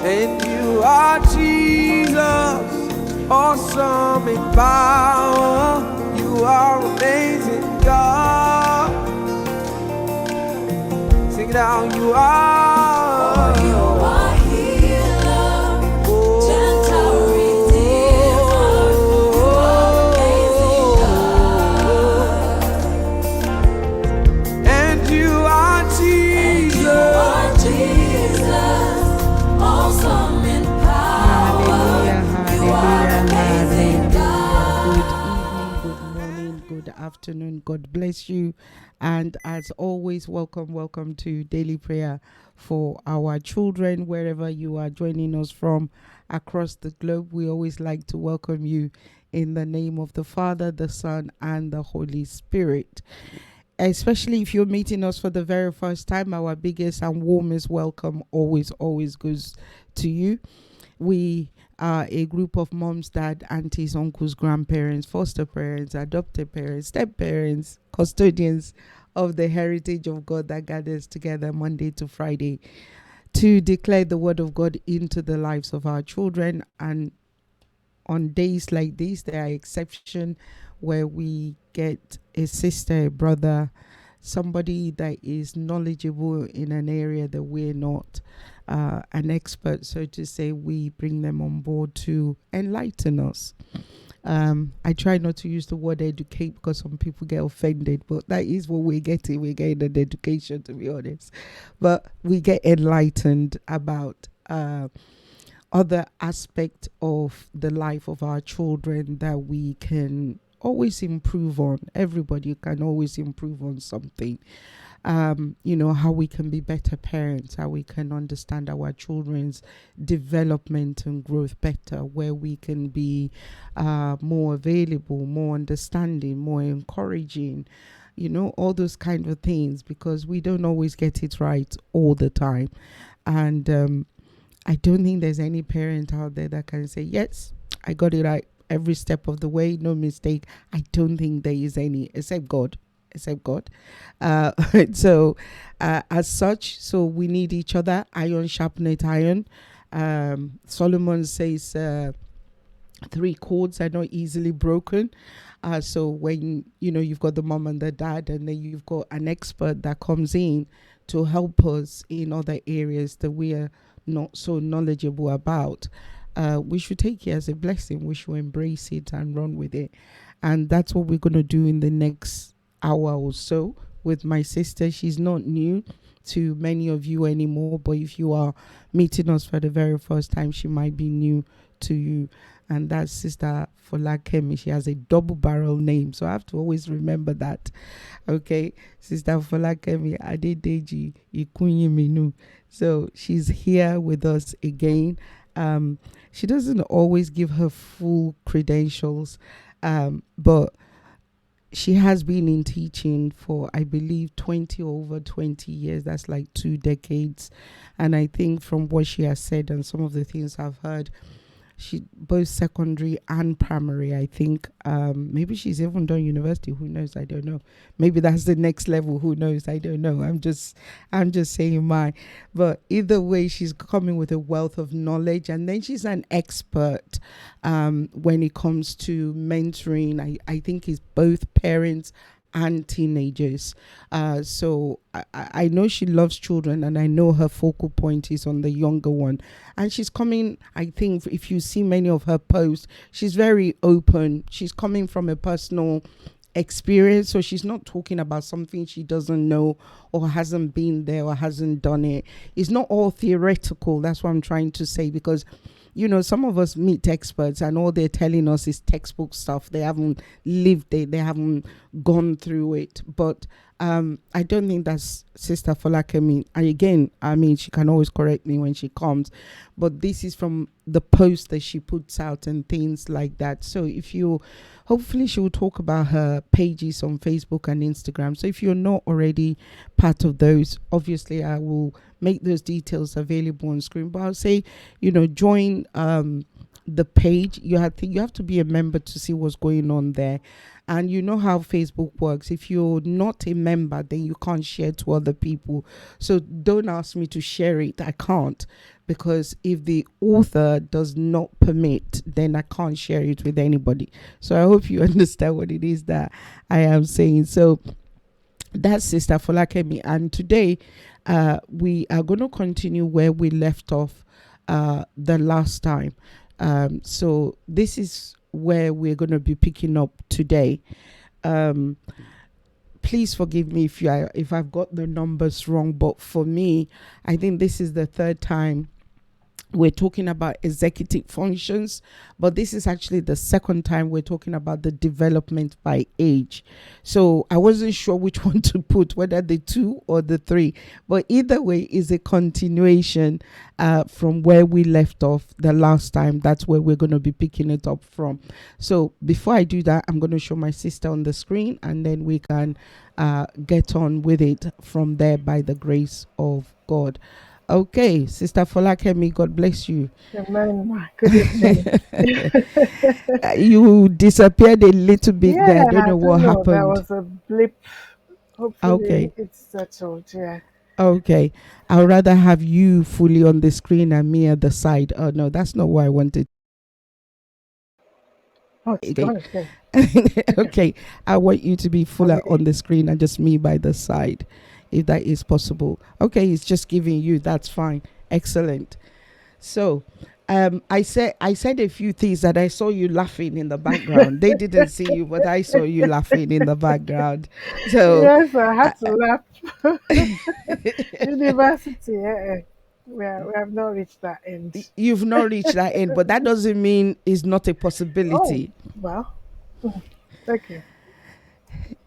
And you are Jesus, awesome in power. You are amazing, God. Sing it out. You are. Oh, you are healer, gentle redeemer. You are amazing, God. And you are Jesus. You are Jesus, awesome in power. You are amazing, God. Good evening, good morning, good afternoon. God bless you. And as always, welcome to Daily Prayer for our children, wherever you are joining us from across the globe. We always like to welcome you in the name of the Father, the Son, and the Holy Spirit. Especially if you're meeting us for the very first time, our biggest and warmest welcome always goes to you. We are a group of moms, dad, aunties, uncles, grandparents, foster parents, adopted parents, step parents, custodians of the heritage of God that gathers together Monday to Friday to declare the word of God into the lives of our children. And on days like this, there are exceptions where we get a sister, a brother, somebody that is knowledgeable in an area that we're not an expert, so to say. We bring them on board to enlighten us. I try not to use the word educate because some people get offended, but that is what we're getting. We're getting an education, to be honest. But we get enlightened about other aspect of the life of our children that we can always improve on. Everybody can always improve on something. How we can be better parents, how we can understand our children's development and growth better, where we can be more available, more understanding, more encouraging, all those kind of things, because we don't always get it right all the time. And I don't think there's any parent out there that can say, yes, I got it right every step of the way, no mistake. I don't think there is any, except God. So as such, so we need each other. Iron sharpeneth iron. Solomon says 3 chords are not easily broken. So when you've got the mom and the dad, and then you've got an expert that comes in to help us in other areas that we are not so knowledgeable about, we should take it as a blessing. We should embrace it and run with it. And that's what we're going to do in the next hour or so with my sister. She's not new to many of you anymore, but if you are meeting us for the very first time, she might be new to you. And that's Sister Folakemi. She has a double barrel name, so I have to always remember that. Okay, Sister Folakemi Adedeji Ikunyiminu. So she's here with us again. She doesn't always give her full credentials, but she has been in teaching for, I believe, 20 years. That's like 2 decades. And I think from what she has said and some of the things I've heard, she both secondary and primary, I think. Maybe she's even done university. Who knows? I don't know. Maybe that's the next level. Who knows? I don't know. I'm just saying mine. But either way, she's coming with a wealth of knowledge, and then she's an expert when it comes to mentoring. I think it's both parents and teenagers. So I know she loves children, and I know her focal point is on the younger one. And she's coming, I think, if you see many of her posts, she's very open. She's coming from a personal experience, so she's not talking about something she doesn't know or hasn't been there or hasn't done it. It's not all theoretical. That's what I'm trying to say, because some of us meet experts and all they're telling us is textbook stuff. They haven't lived it. They haven't gone through it. But I don't think that's Sister Folakemi. And again, she can always correct me when she comes. But this is from the post that she puts out and things like that. So hopefully she will talk about her pages on Facebook and Instagram. So if you're not already part of those, obviously I will make those details available on screen. But I'll say, join the page. You have to be a member to see what's going on there. And you know how Facebook works. If you're not a member, then you can't share to other people. So don't ask me to share it. I can't, because if the author does not permit, then I can't share it with anybody. So I hope you understand what it is that I am saying. So that's Sister Folakemi. And today we are going to continue where we left off the last time. So this is where we're going to be picking up today. Please forgive me if I've got the numbers wrong, but for me, I think this is the third time we're talking about executive functions, but this is actually the second time we're talking about the development by age. So I wasn't sure which one to put, whether the 2 or the 3, but either way is a continuation from where we left off the last time. That's where we're going to be picking it up from. So before I do that, I'm going to show my sister on the screen, and then we can get on with it from there by the grace of God. Okay, Sister Folakemi, God bless you. Amen. Good evening. You disappeared a little bit there. I don't know what There happened. was a blip. Hopefully, Okay. it's settled. Yeah. Okay, I'd rather have you fully on the screen and me at the side. Oh no, that's not what I wanted. Oh, it's Okay. gone again. Okay, I want you to be fuller Okay. on the screen and just me by the side, if that is possible. Okay, it's just giving you. That's fine. Excellent. So, I said a few things that I saw you laughing in the background. They didn't see you, but I saw you laughing in the background. So, Yes, I had to laugh. University. We have not reached that end. you've not reached that end, but that doesn't mean it's not a Oh, possibility. well. Okay.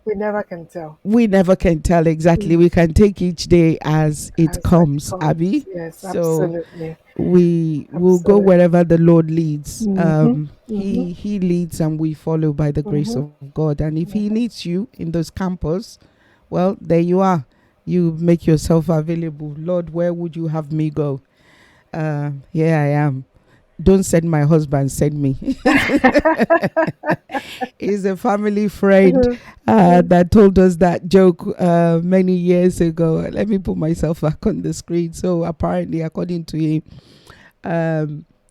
We never can tell. We never can tell exactly. We can take each day as it As comes, comes. Abby. Yes, So absolutely. we will go Absolutely. wherever the Lord leads. Mhm, He leads and we follow by the grace Mhm. of God. And if he needs you in those campus, well, there you are. You make yourself available. Lord, where would you have me go? Here I am. Don't send my husband, send me. He's a family friend that told us that joke many years ago. Let me put myself back on the screen. So apparently, according to him,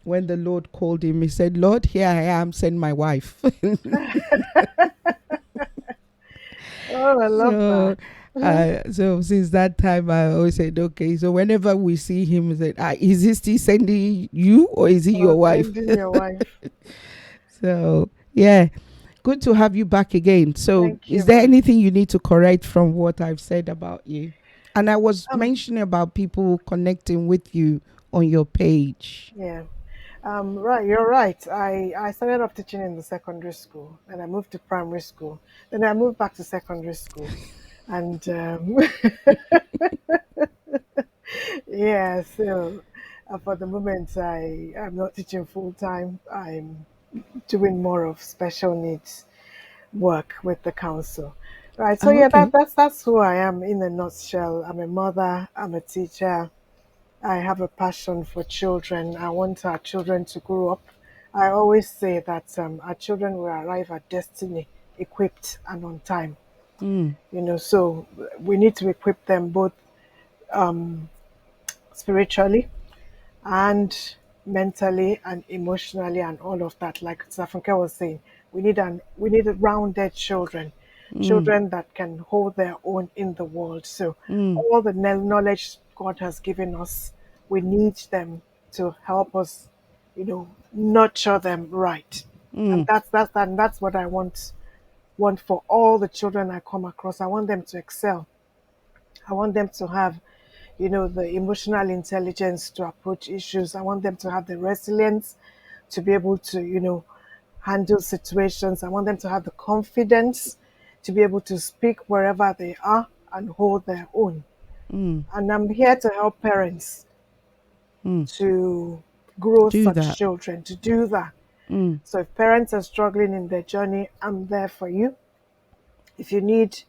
when the Lord called him, he said, Lord, here I am, send my wife. Oh, I love that. So since that time, I always said, okay. So whenever we see him, we said, is he still sending you or is he your wife? Sending your wife. So yeah, good to have you back again. So Thank you, is there ma'am. anything you need to correct from what I've said about you? And I was Um, mentioning about people connecting with you on your page. Yeah. Right, you're right. I started off teaching in the secondary school, then I moved to primary school, then I moved back to secondary school. And yeah, so for the moment, I'm not teaching full time. I'm doing more of special needs work with the council. Right, so Oh, yeah, okay. that's who I am in a nutshell. I'm a mother, I'm a teacher, I have a passion for children. I want our children to grow up. I always say that our children will arrive at destiny equipped and on time. So we need to equip them both spiritually and mentally and emotionally and all of that. Like Zafunke was saying, we need rounded children, children that can hold their own in the world. So all the knowledge God has given us, we need them to help us, nurture them right. And that's what I want for all the children I come across. I want them to excel. I want them to have, the emotional intelligence to approach issues. I want them to have the resilience to be able to, handle situations. I want them to have the confidence to be able to speak wherever they are and hold their own. And I'm here to help parents to grow Do such that. children, to do that. So if parents are struggling in their journey, I'm there for you. If you need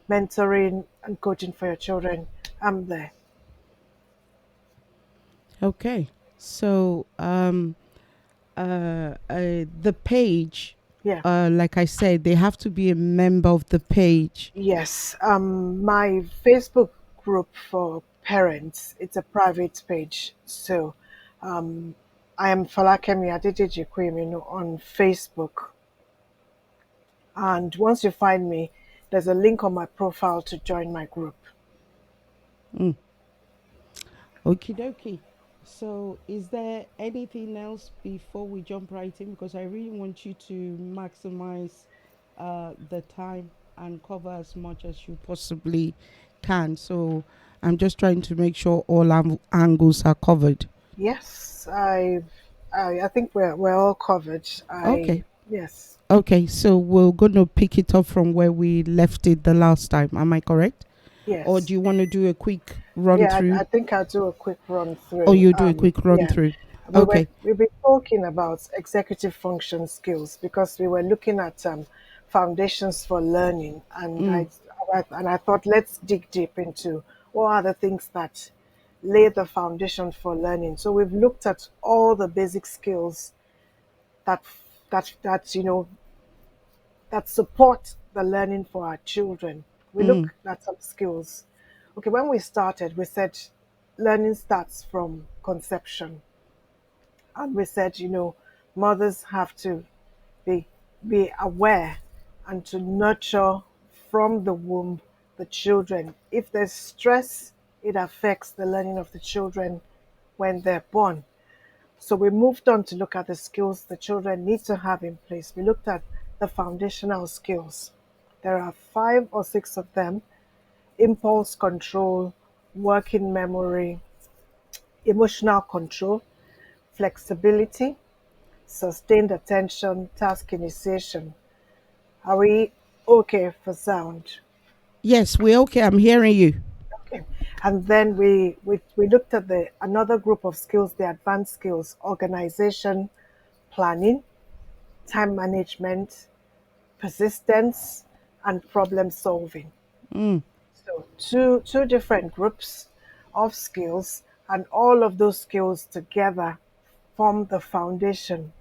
mentoring and coaching for your children, I'm there. Okay. So the page, Yeah. like I said, they have to be a member of the page. Yes. My Facebook group for parents, it's a private page. So I am Falakemi Adedeji Kweminu on Facebook. And once you find me, there's a link on my profile to join my group. Okie dokie. So, is there anything else before we jump right in? Because I really want you to maximize the time and cover as much as you possibly can. So, I'm just trying to make sure all angles are covered. Yes, I think we're all covered. Okay. Yes, Okay. So, we're going to pick it up from where we left it the last time. Am I correct? Or do yes. you want to do a quick run Yeah, I through? think I'll do a quick run Or through. you do a quick run Yeah, through? Okay. we've been talking about executive function skills because we were looking at foundations for learning, and Mm, I thought let's dig deep into what are the things that lay the foundation for learning. So we've looked at all the basic skills that that that support the learning for our children. We mm, look at some skills. Okay, when we started, we said learning starts from conception. And we said, mothers have to be, be aware and to nurture from the womb the children. If there's stress, it affects the learning of the children when they're born. So we moved on to look at the skills the children need to have in place. We looked at the foundational skills. There are 5 or 6 of them: impulse control, working memory, emotional control, flexibility, sustained attention, task initiation. Are we okay for sound? yes, we're okay. I'm hearing you. Okay. And then we looked at the another group of skills, the advanced skills: organization, planning, time management, persistence, and problem solving. Mm, So two different groups of skills, and all of those skills together form the foundation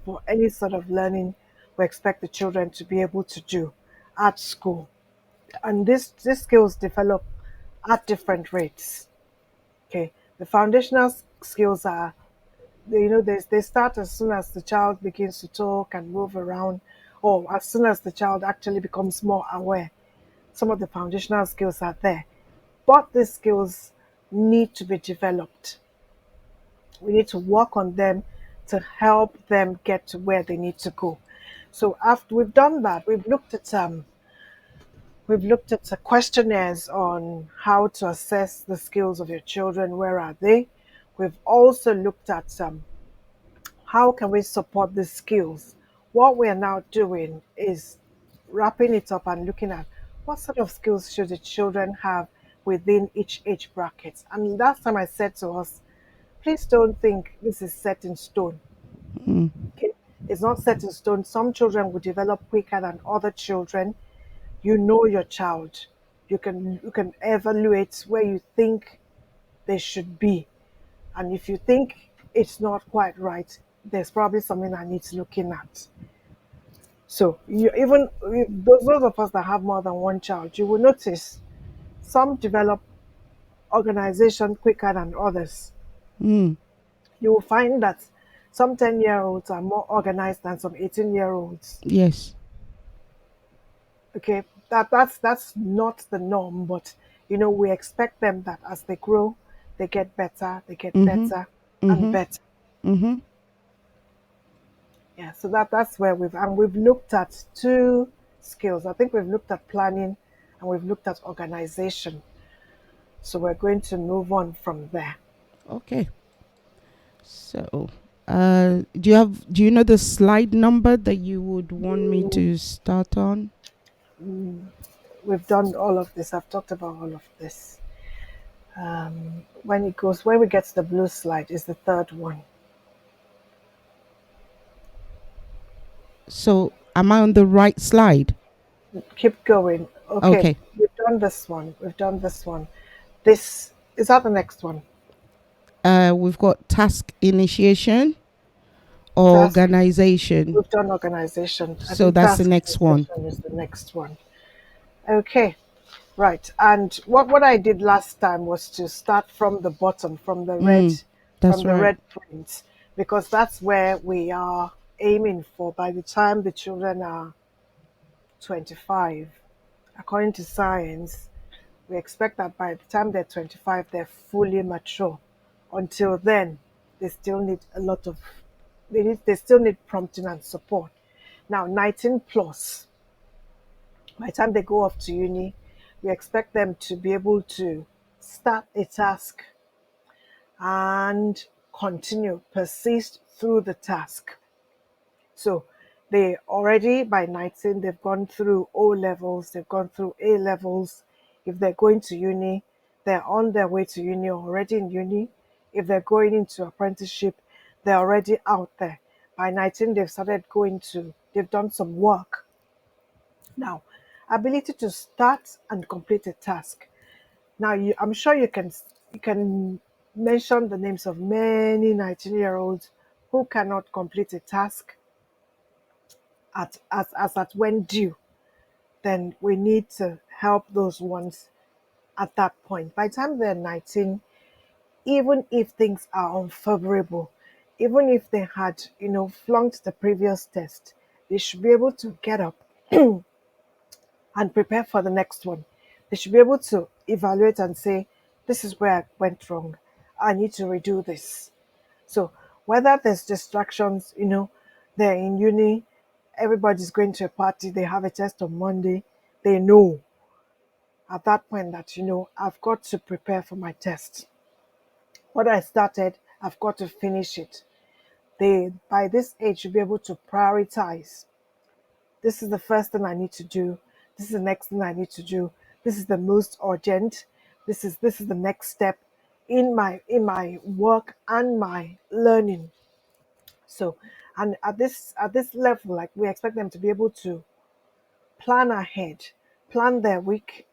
for any sort of learning we expect the children to be able to do at school. And these skills develop at different rates. Okay, the foundational skills are, they start as soon as the child begins to talk and move around, or as soon as the child actually becomes more aware. Some of the foundational skills are there, but these skills need to be developed. We need to work on them to help them get to where they need to go. So after we've done that, we've looked at questionnaires on how to assess the skills of your children. Where are they? We've also looked at how can we support the skills. What we are now doing is wrapping it up and looking at what sort of skills should the children have within each age bracket. And last time I said to us, please don't think this is set in stone. mm, Okay? It's not set in stone. Some children will develop quicker than other children. You know your child. You can evaluate where you think they should be. And if you think it's not quite right, there's probably something that needs looking at. So those of us that have more than one child, you will notice some develop organization quicker than others. mm, You will find that some 10-year-olds are more organized than some 18-year-olds. yes. Okay, that's not the norm, but we expect them that as they grow, they get Mm-hmm. better and Mm-hmm. better. Mm-hmm. Yeah, so that's where we've looked at 2 skills. I think we've looked at planning and we've looked at organization. So we're going to move on from there. Okay. So, do you know the slide number that you would want me to start on? We've done all of this. I've talked about all of this. When we get to the blue slide is the third one. So, am I on the right slide? Keep going. Okay, Okay. we've done this one. We've done this one. This is that the next one. We've got task initiation, Task, organization. we've done organization. I So think that's the task next one. initiation is the next one. Okay, right. And what I did last time was to start from the bottom, from That's the right. red print, because that's where we are aiming for by the time the children are 25. According to science, we expect that by the time they're 25, they're fully mature. Until then, they still need a lot of they still need prompting and support. Now, 19 plus, by the time they go off to uni, we expect them to be able to start a task and continue, persist through the task. So they already by 19, they've gone through O levels, they've gone through A levels. If they're going to uni, they're on their way to uni, already in uni. If they're going into apprenticeship, they're already out there. By 19, they've done some work. Now, ability to start and complete a task. Now, I'm sure you can mention the names of many 19-year-olds who cannot complete a task as at when due. Then we need to help those ones at that point. By the time they're 19, even if things are unfavorable, even if they had, flunked the previous test, they should be able to get up and prepare for the next one. They should be able to evaluate and say, this is where I went wrong. I need to redo this. So whether there's distractions, they're in uni, everybody's going to a party, they have a test on Monday, they know at that point that, I've got to prepare for my test. What I started, I've got to finish it. They, by this age, should be able to prioritize. This is the first thing I need to do. This is the next thing I need to do. This is the most urgent. This is the next step in my work and my learning. So, and at this level, like we expect them to be able to plan ahead, plan their week,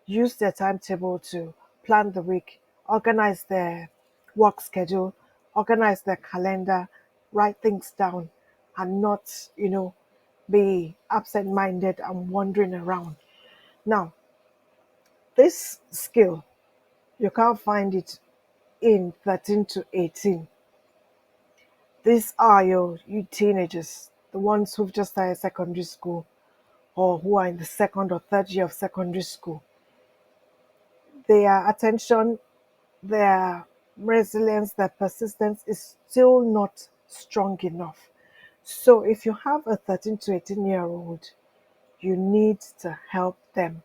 use their timetable to plan the week, organize their work schedule, organize their calendar, write things down, and not, be absent-minded and wandering around. Now, this skill, you can't find it in 13 to 18. These are you teenagers, the ones who've just started secondary school or who are in the second or third year of secondary school. Their attention, their resilience, their persistence is still not strong enough. So if you have a 13 to 18-year-old, you need to help them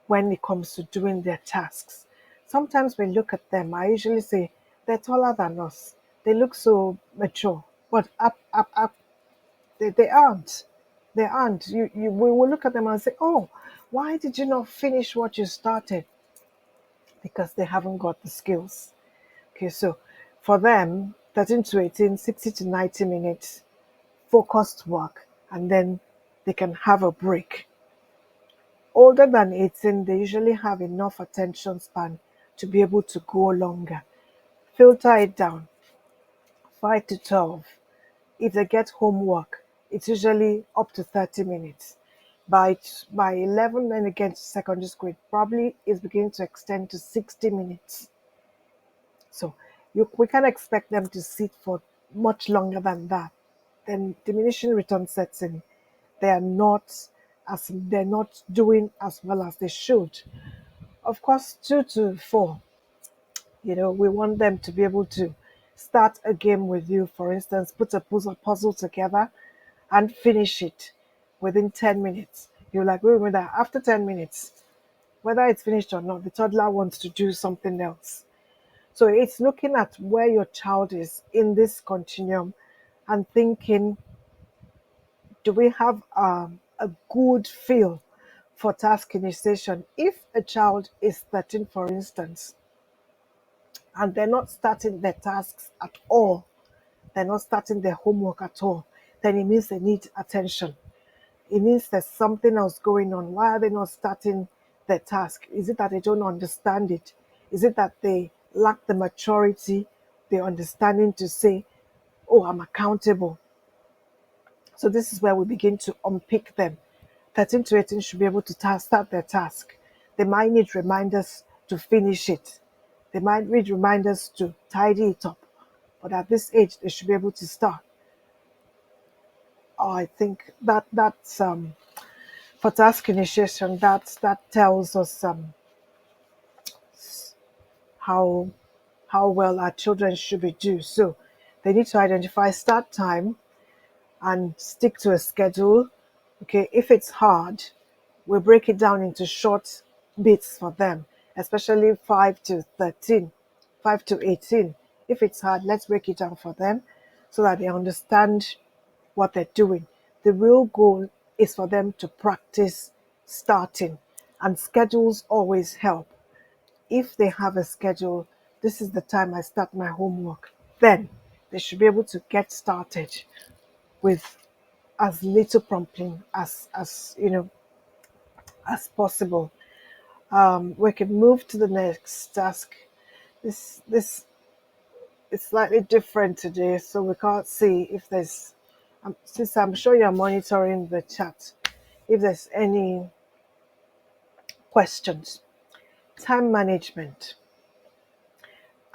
when it comes to doing their tasks. Sometimes we look at them, I usually say, they're taller than us. They look so mature, but up, they aren't. They aren't. We will look at them and say, oh, why did you not finish what you started? Because they haven't got the skills. Okay, so for them, 13 to 18, 60 to 90 minutes, focused work, and then they can have a break. Older than 18, they usually have enough attention span to be able to go longer. Filter it down, 5 to 12. If they get homework, it's usually up to 30 minutes. By 11, then again to secondary school, it probably is beginning to extend to 60 minutes. So we can't expect them to sit for much longer than that. Then diminishing return sets in. They're not doing as well as they should. Of course, 2 to 4, we want them to be able to start a game with you, for instance, put a puzzle together and finish it within 10 minutes. You're like, wait a minute, after 10 minutes, whether it's finished or not, the toddler wants to do something else. So it's looking at where your child is in this continuum and thinking, do we have a good feel for task initiation? If a child is 13, for instance, and they're not starting their tasks at all, they're not starting their homework at all, then it means they need attention. It means there's something else going on. Why are they not starting their task? Is it that they don't understand it? Is it that they lack the maturity, the understanding to say, oh, I'm accountable. So this is where we begin to unpick them. 13 to 18 should be able to start their task. They might need reminders to finish it. They might need reminders to tidy it up. But at this age, they should be able to start. I think that's for task initiation. That tells us how how well our children should be due. So they need to identify start time and stick to a schedule. Okay, if it's hard, we break it down into short bits for them, especially 5 to 13, 5 to 18. If it's hard, let's break it down for them so that they understand what they're doing. The real goal is for them to practice starting, and schedules always help. If they have a schedule, this is the time I start my homework, then they should be able to get started with as little prompting as possible. We can move to the next task. This is slightly different today, so we can't see if there's. Since I'm sure you're monitoring the chat, if there's any questions. Time management,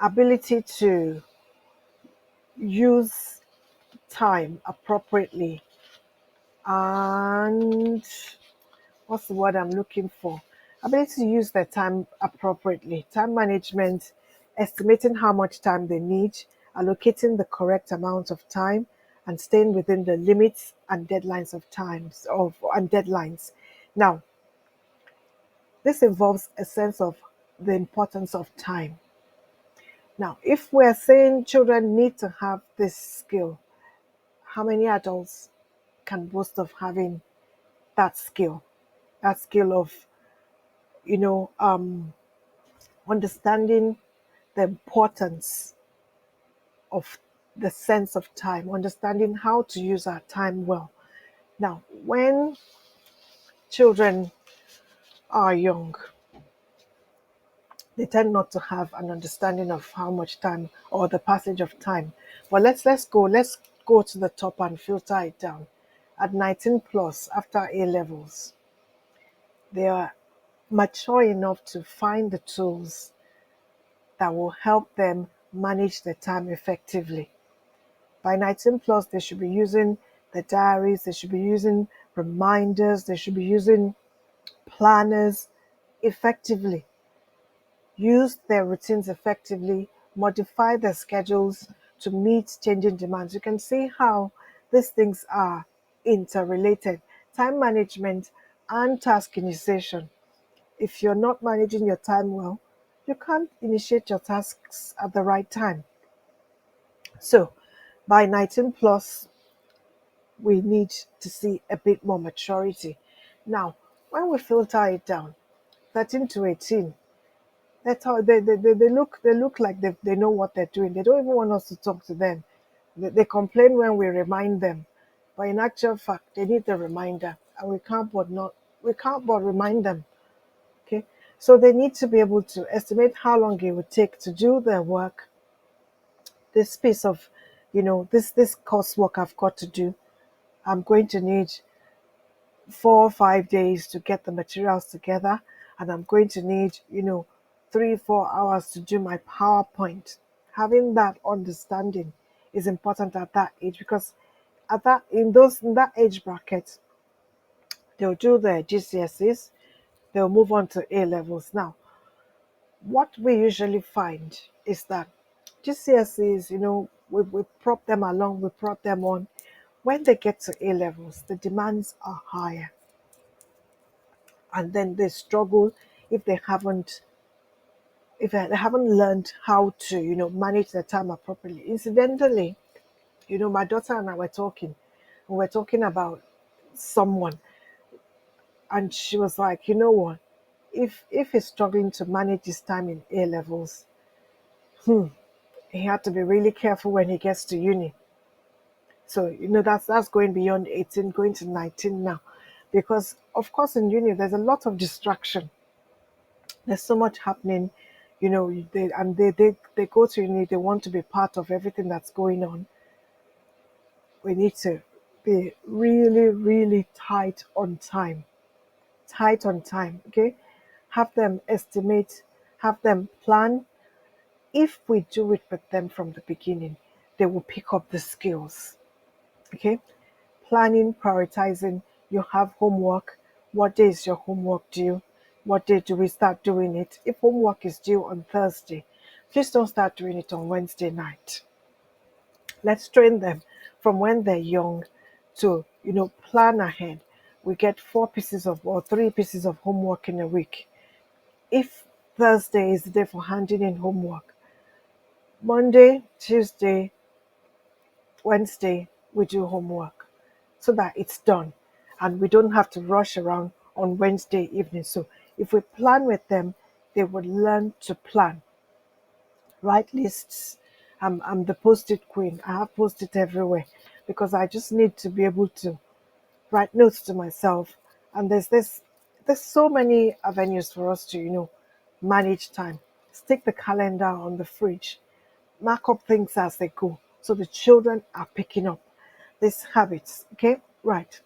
ability to use time appropriately, and what's the word I'm looking for? Ability to use their time appropriately. Time management, estimating how much time they need, allocating the correct amount of time, and staying within the limits and deadlines of times of and deadlines. Now, this involves a sense of the importance of time. Now, if we're saying children need to have this skill, how many adults can boast of having that skill? That skill of, you know, understanding the importance of the sense of time, understanding how to use our time well. Now, when children are young, they tend not to have an understanding of how much time or the passage of time. But let's go to the top and filter it down. At 19 plus, after A levels, they are mature enough to find the tools that will help them manage their time effectively. By 19 plus, they should be using the diaries, they should be using reminders, they should be using planners effectively, use their routines effectively, modify their schedules to meet changing demands. You can see how these things are interrelated. Time management and task initiation. If you're not managing your time well, you can't initiate your tasks at the right time. So by 19 plus, we need to see a bit more maturity. Now, when we filter it down, 13 to 18, that's how they look like they know what they're doing. They don't even want us to talk to them. They complain when we remind them. But in actual fact, they need the reminder, and we can't but remind them. Okay. So they need to be able to estimate how long it would take to do their work, this piece of, this coursework I've got to do. I'm going to need 4 or 5 days to get the materials together, and I'm going to need 3 4 hours to do my PowerPoint. Having that understanding is important at that age, because in that age bracket, they'll do their GCSEs, they'll move on to A levels. Now, what we usually find is that GCSEs, we prop them along, we prop them on. When they get to A levels, the demands are higher, and then they struggle if they haven't learned how to manage their time appropriately. Incidentally, my daughter and I were talking, and we're talking about someone, and she was like, you know what, if he's struggling to manage his time in A levels, he had to be really careful when he gets to uni. So that's going beyond 18, going to 19 now, because of course in uni there's a lot of distraction. There's so much happening, they go to uni, they want to be part of everything that's going on. We need to be really, really tight on time. Tight on time, okay? Have them estimate, have them plan. If we do it with them from the beginning, they will pick up the skills, okay? Planning, prioritizing. You have homework. What day is your homework due? What day do we start doing it? If homework is due on Thursday, please don't start doing it on Wednesday night. Let's train them from when they're young to, plan ahead. We get 4 pieces of or 3 pieces of homework in a week. If Thursday is the day for handing in homework, Monday, Tuesday, Wednesday, we do homework so that it's done and we don't have to rush around on Wednesday evening. So if we plan with them, they would learn to plan, write lists. I'm the post-it queen. I have post-it everywhere because I just need to be able to write notes to myself. And there's so many avenues for us to, manage time. Stick the calendar on the fridge, mark up things as they go so the children are picking up these habits. Okay, right.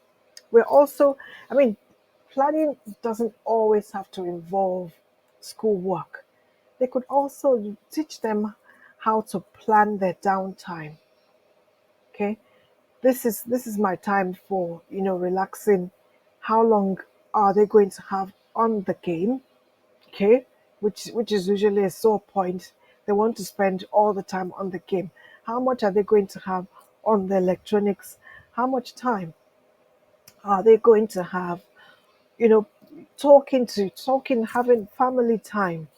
We're also, I mean, planning doesn't always have to involve schoolwork. They could also teach them how to plan their downtime. Okay, this is my time for relaxing. How long are they going to have on the game? Okay, which is usually a sore point. They want to spend all the time on the game. How much are they going to have on the electronics? How much time are they going to have you know talking, having family time?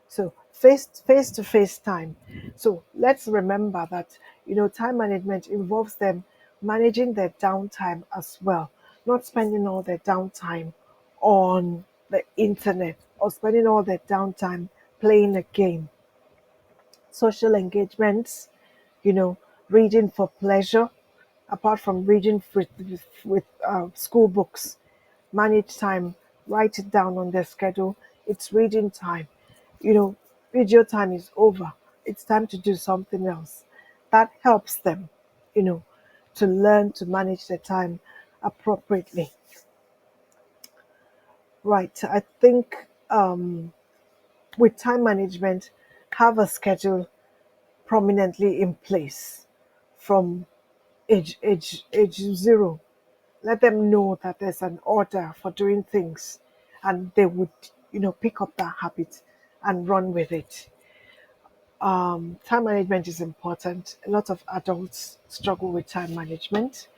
So face to face time. So let's remember that time management involves them managing their downtime as well, not spending all their downtime on the internet or spending all their downtime playing a game. Social engagements, you know, reading for pleasure, apart from reading with school books. Manage time, write it down on their schedule. It's reading time. You know, video time is over. It's time to do something else. That helps them, you know, to learn to manage their time appropriately. Right. I think with time management, have a schedule prominently in place from age zero. Let them know that there's an order for doing things, and they would pick up that habit and run with it. Time management is important. A lot of adults struggle with time management.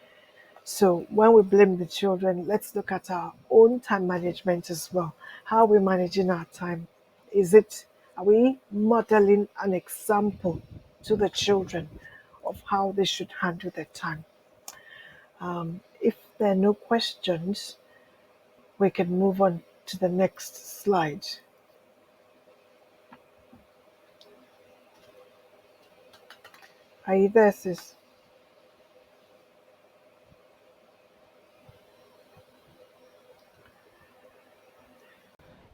So when we blame the children, let's look at our own time management as well. How are we managing our time? Are we modeling an example to the children of how they should handle their time? If there are no questions, we can move on to the next slide. Are you there, sis?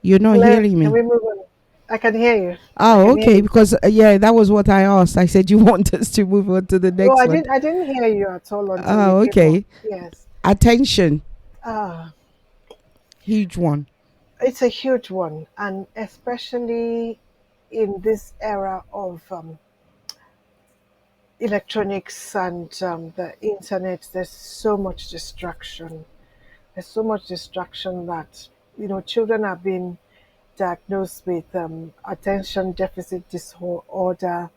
You're not Claire, hearing can me. we move on? I can hear you. I Oh, can hear okay. you. Because yeah, that was what I asked. I said you want us to move on to the Oh, next I one. didn't. I didn't hear you at all until you Oh, came on. okay. Yes. Attention, Ah, huge one. it's a huge one, and especially in this era of electronics and the internet, there's so much distraction. There's so much distraction that children are being diagnosed with attention deficit disorder,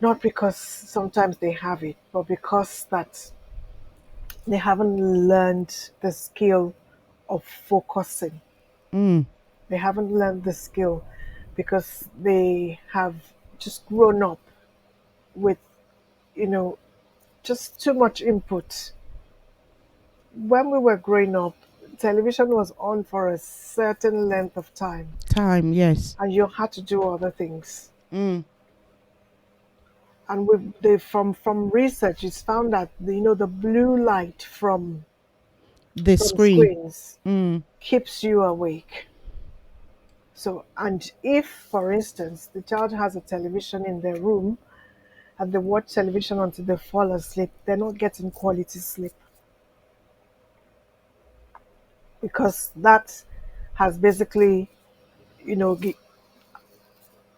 not because sometimes they have it, but because that they haven't learned the skill of focusing. Mm, They haven't learned the skill because they have just grown up with, you know, just too much input. When we were growing up, television was on for a certain length of time time, yes. and you had to do other things. Mm, And from research, it's found that the blue light the from screen. screens Mm, keeps you awake. So, and if, for instance, the child has a television in their room and they watch television until they fall asleep, they're not getting quality sleep because that has basically, you know,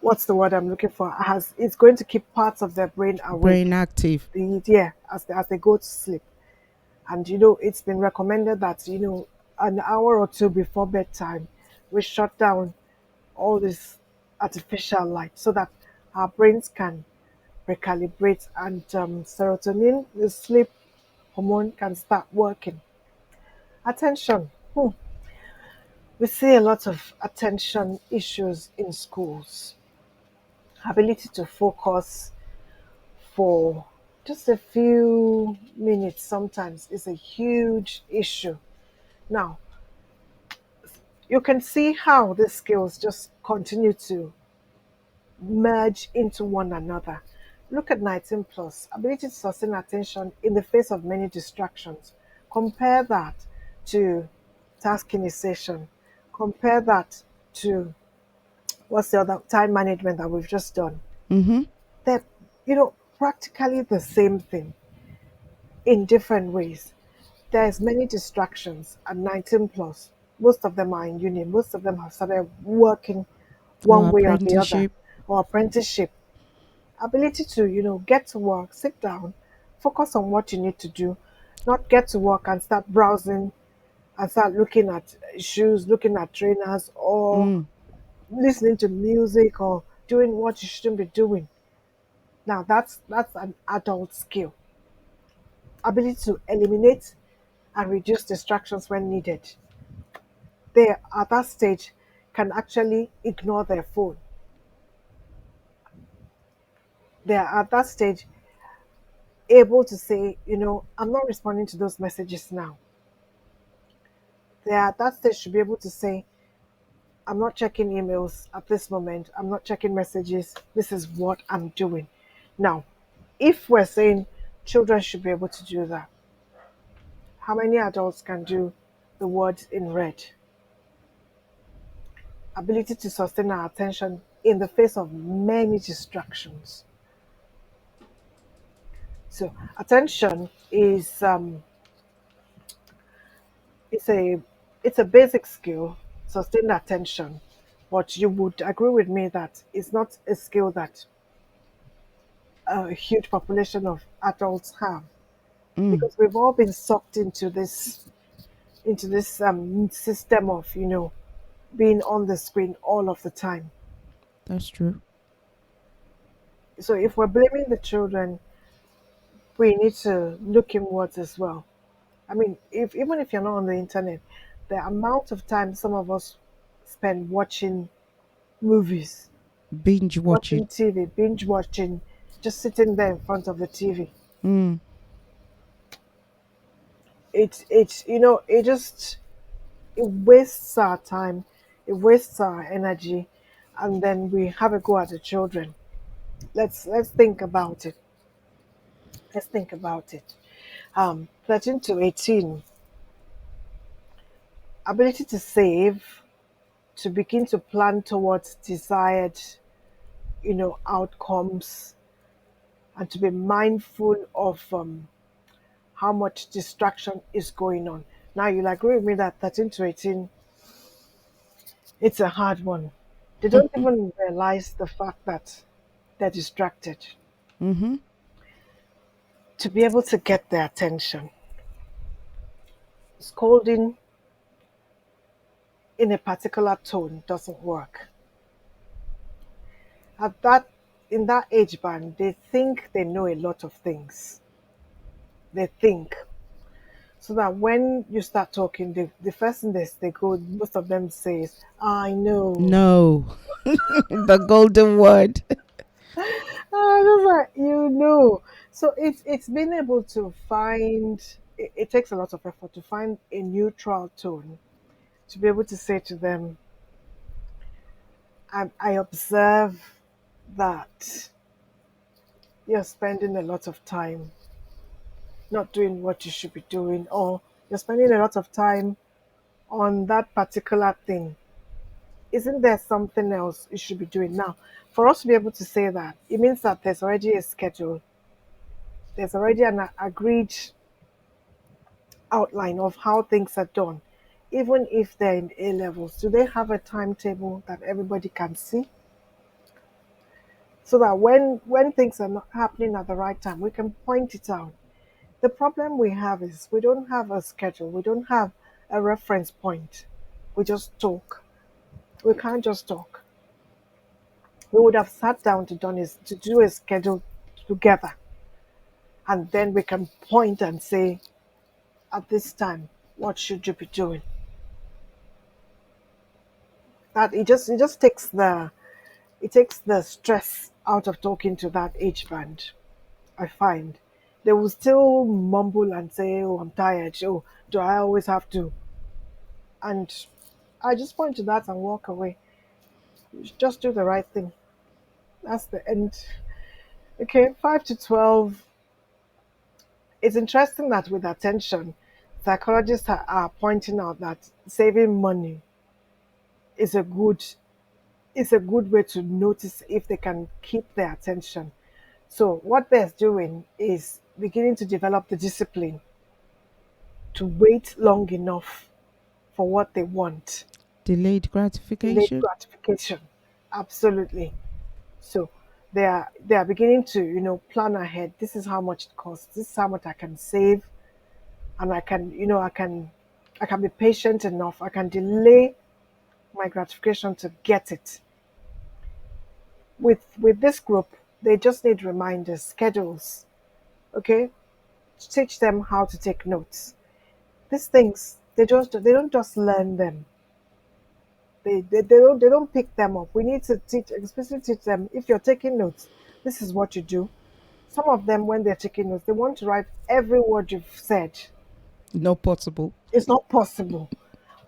what's the word I'm looking for? Has It's going to keep parts of their brain awake. Brain active. Yeah, as they go to sleep. And it's been recommended that an hour or two before bedtime, we shut down all this artificial light so that our brains can recalibrate and serotonin, the sleep hormone, can start working. Attention. We see a lot of attention issues in schools. Ability to focus for just a few minutes sometimes is a huge issue. Now, you can see how these skills just continue to merge into one another. Look at 19 plus, ability to sustain attention in the face of many distractions. Compare that to task initiation. Compare that to what's the other time management that we've just done. Mm-hmm. They're, practically the same thing in different ways. There's many distractions at 19 plus. Most of them are in uni. Most of them have started working Or one way or the other, apprenticeship. or apprenticeship. Ability to, get to work, sit down, focus on what you need to do, not get to work and start browsing and start looking at shoes, looking at trainers, or Mm, listening to music or doing what you shouldn't be doing. Now that's an adult skill. Ability to eliminate and reduce distractions when needed. They at that stage can actually ignore their phone. They are at that stage able to say, I'm not responding to those messages now. They are at that stage should be able to say, I'm not checking emails at this moment. I'm not checking messages. This is what I'm doing. Now, if we're saying children should be able to do that, how many adults can do the words in red? Ability to sustain our attention in the face of many distractions. So attention is it's a it's a basic skill, sustained attention. But you would agree with me that it's not a skill that a huge population of adults have, mm, because we've all been sucked into this system of being on the screen all of the time. that's true. So if we're blaming the children, we need to look inwards as well. I mean, if even if you're not on the internet, the amount of time some of us spend watching movies, Binge watching. watching TV, binge watching, just sitting there in front of the TV. Mm, It's it wastes our time, it wastes our energy, and then we have a go at the children. Let's think about it. Let's think about it. 13 to 18, ability to save, to begin to plan towards desired, outcomes, and to be mindful of how much distraction is going on. Now, you'll agree with me that 13 to 18, it's a hard one. They don't even realize the fact that they're distracted. mm-hmm. To be able to get their attention, scolding in a particular tone doesn't work. At that In that age band, they think they know a lot of things. They think. So that when you start talking, the first thing they go, most of them says, I know. No. The golden word. Just like, So it's being able to find, it takes a lot of effort to find a neutral tone to be able to say to them, I observe that you're spending a lot of time not doing what you should be doing, or you're spending a lot of time on that particular thing. isn't there something else you should be doing now? For us to be able to say that, it means that there's already a schedule. There's already an agreed outline of how things are done. Even if they're in A levels, do they have a timetable that everybody can see? So that when things are not happening at the right time, we can point it out. The problem we have is we don't have a schedule. We don't have a reference point. We just talk. We can't just talk. We would have sat down to do a schedule together, and then we can point and say, at this time, what should you be doing? That it just takes the stress out of talking to that age band. I find they will still mumble and say, "Oh, I'm tired. Oh, do I always have to?" And I just point to that and walk away. Just do the right thing. That's the end. Okay, 5 to 12. It's interesting that with attention, psychologists are pointing out that saving money is a good way to notice if they can keep their attention. So what they're doing is beginning to develop the discipline to wait long enough for what they want. Delayed Delayed gratification. gratification. Absolutely. So they are beginning to, plan ahead. This is how much it costs. This is how much I can save, and I can be patient enough. I can delay my gratification to get it. With this group, they just need reminders, schedules. Okay, teach them how to take notes. These things they don't just learn them. They don't pick them up. We need to teach, especially teach them. If you're taking notes, this is what you do. Some of them, when they're taking notes, they want to write every word you've said. Not possible. It's not possible.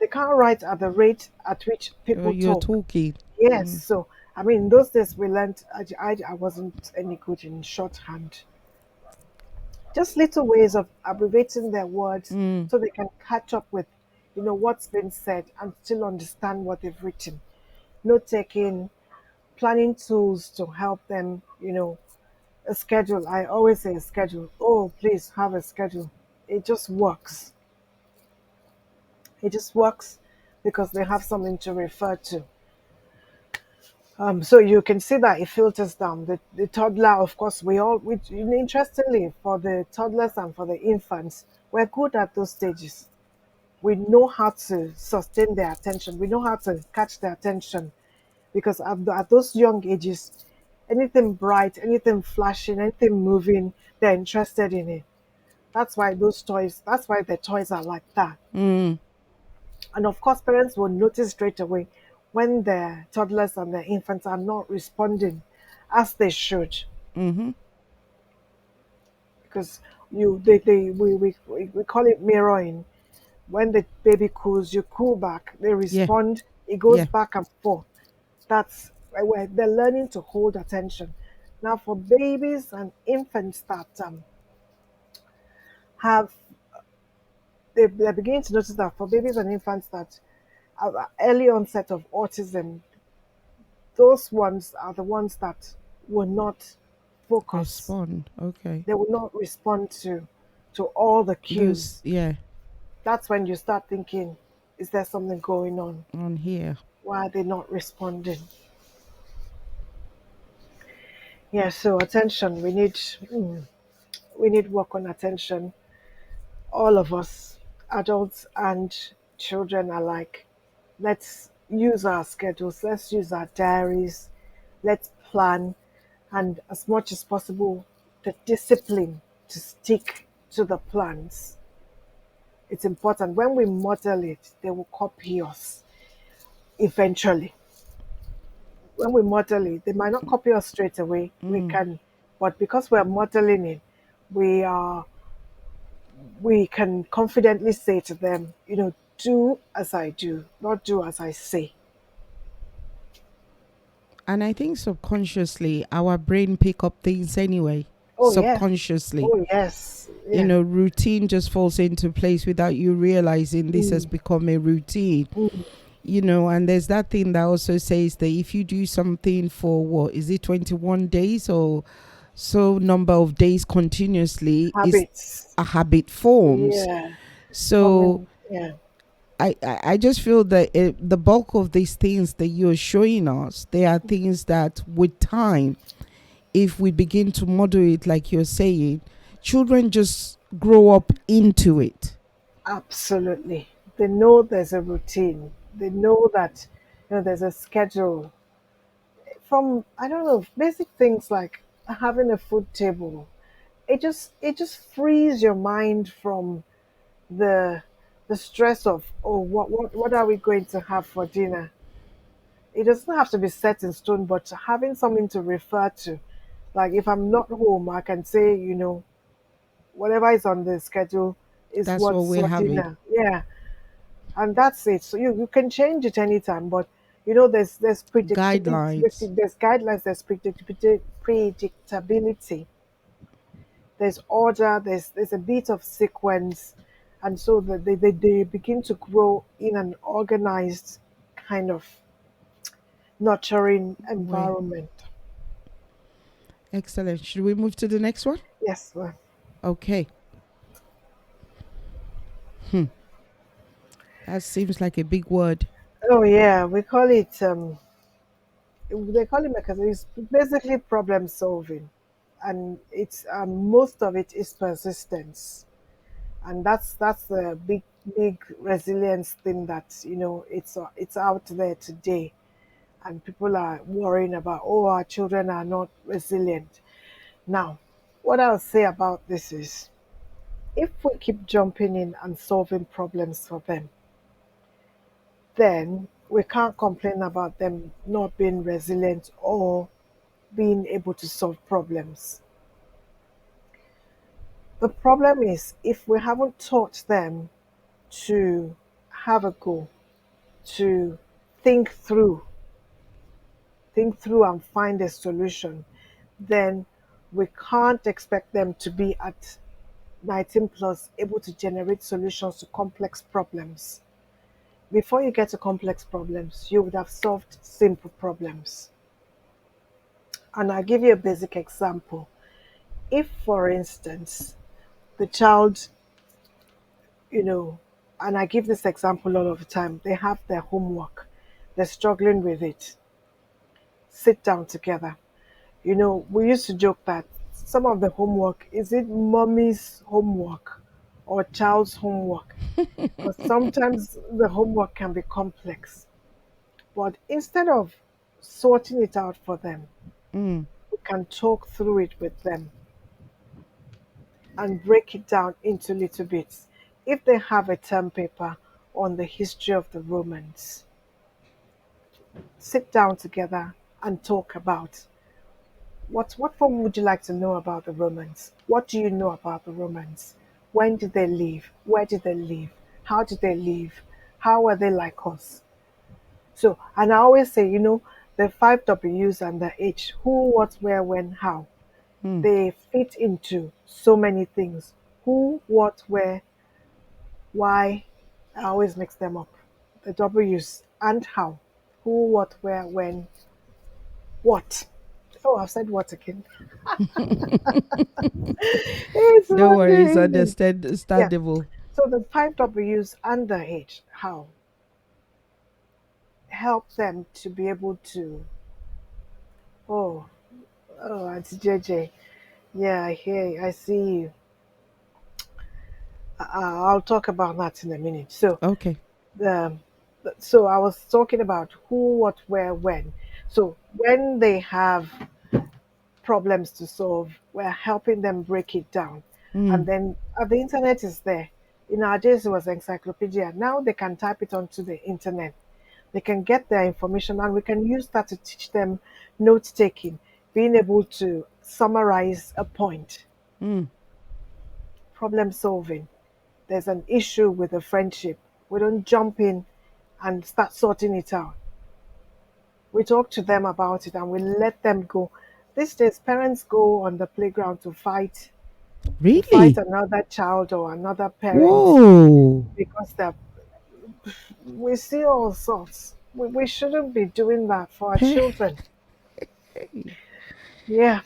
They can't write at the rate at which people You're talk. talking. Yes, so I mean, in those days we learned. I wasn't any good in shorthand. Just little ways of abbreviating their words so they can catch up with, what's been said and still understand what they've written. Note taking, planning tools to help them. A schedule. I always say a schedule. Oh, please have a schedule. It just works. It just works because they have something to refer to. So you can see that it filters down. The toddler, of course, interestingly, for the toddlers and for the infants, we're good at those stages. We know how to sustain their attention. We know how to catch their attention because at those young ages, anything bright, anything flashing, anything moving, they're interested in it. That's why the toys are like that. And of course, parents will notice straight away when their toddlers and their infants are not responding as they should. Because we call it mirroring. When the baby cools, you cool back. They Yeah. respond. It goes Yeah. back and forth. That's where they're learning to hold attention. Now, for babies and infants that have, they're beginning to notice that for babies and infants that have early onset of autism, those ones are the ones that will not focus. Respond. Okay. They will not respond to all the cues. Those. Yeah. That's when you start thinking, is there something going on? On here. Why are they not responding? Yeah, so attention. We need work on attention. All of us, adults and children alike. Let's use our schedules. Let's use our diaries. Let's plan, and as much as possible, the discipline to stick to the plans. It's important. When we model it, they will copy us eventually. When we model it, they might not copy us straight away. We can, but because we're modeling it, we are we can confidently say to them, do as I do, not do as I say. And I think subconsciously our brain pick up things anyway. Oh yes, Subconsciously. oh yes, You yeah. know, routine just falls into place without you realizing this has become a routine. And there's that thing that also says that if you do something for what is it, 21 days or so number of days continuously, is Habits. a habit forms. Yeah. So Forming. Yeah. I just feel that the bulk of these things that you're showing us, they are things that with time, if we begin to model it like you're saying, children just grow up into it. Absolutely. They know there's a routine. They know that there's a schedule. From, I don't know, basic things like having a food table. It just frees your mind from the the stress of, oh, what are we going to have for dinner. It doesn't have to be set in stone, but having something to refer to. Like if I'm not home, I can say, whatever is on the schedule is That's what what's we're for having. dinner. Yeah, and that's it. So you can change it anytime, but there's Guidelines. predictability, there's guidelines, there's predictability, there's order, there's a bit of sequence, and so they begin to grow in an organized kind of nurturing Way. environment. Excellent. Should we move to the next one? Yes. Well, Okay. That seems like a big word. oh yeah, we call it they call it mechanism. It's basically problem solving, and it's most of it is persistence, and that's the big resilience thing that it's out there today, and people are worrying about, oh, our children are not resilient. Now, what I'll say about this is, if we keep jumping in and solving problems for them, then we can't complain about them not being resilient or being able to solve problems. The problem is if we haven't taught them to have a goal, to think through, think through and find a solution, then we can't expect them to be at 19 plus able to generate solutions to complex problems. Before you get to complex problems, you would have solved simple problems. And I'll give you a basic example. If, for instance, the child, you know, and I give this example all of the time, they have their homework, they're struggling with it, sit down together. We used to joke that some of the homework, is it mommy's homework or child's homework? Because sometimes the homework can be complex. But instead of sorting it out for them, Mm. we can talk through it with them and break it down into little bits. If they have a term paper on the history of the Romans, sit down together and talk about what form would you like to know about the Romans? What do you know about the Romans? When did they live? Where did they live? How did they live? How were they like us? So, and I always say, the five W's and the H: who, what, where, when, how. Mm. They fit into so many things. Who, what, where, why. I always mix them up. The W's and how. Who, what, where, when, what. Oh, I've said what again. It's No Monday worries, evening. Yeah. understandable. So the five W's and the H, how, help them to be able to. Oh, oh, Auntie JJ. Yeah, I hear you. I see you. I'll talk about that in a minute. So Okay. the so I was talking about who, what, where, when. So when they have problems to solve, we're helping them break it down. And Mm. then the internet is there. In our days, it was encyclopedia. Now they can type it onto the internet. They can get their information, and we can use that to teach them note taking, being able to summarize a point, Mm. problem solving. There's an issue with a friendship. We don't jump in and start sorting it out. We talk to them about it and we let them go. These days, parents go on the playground to fight Really? another child or another parent Whoa. because they're we see all sorts. We shouldn't be doing that for our children. Yeah.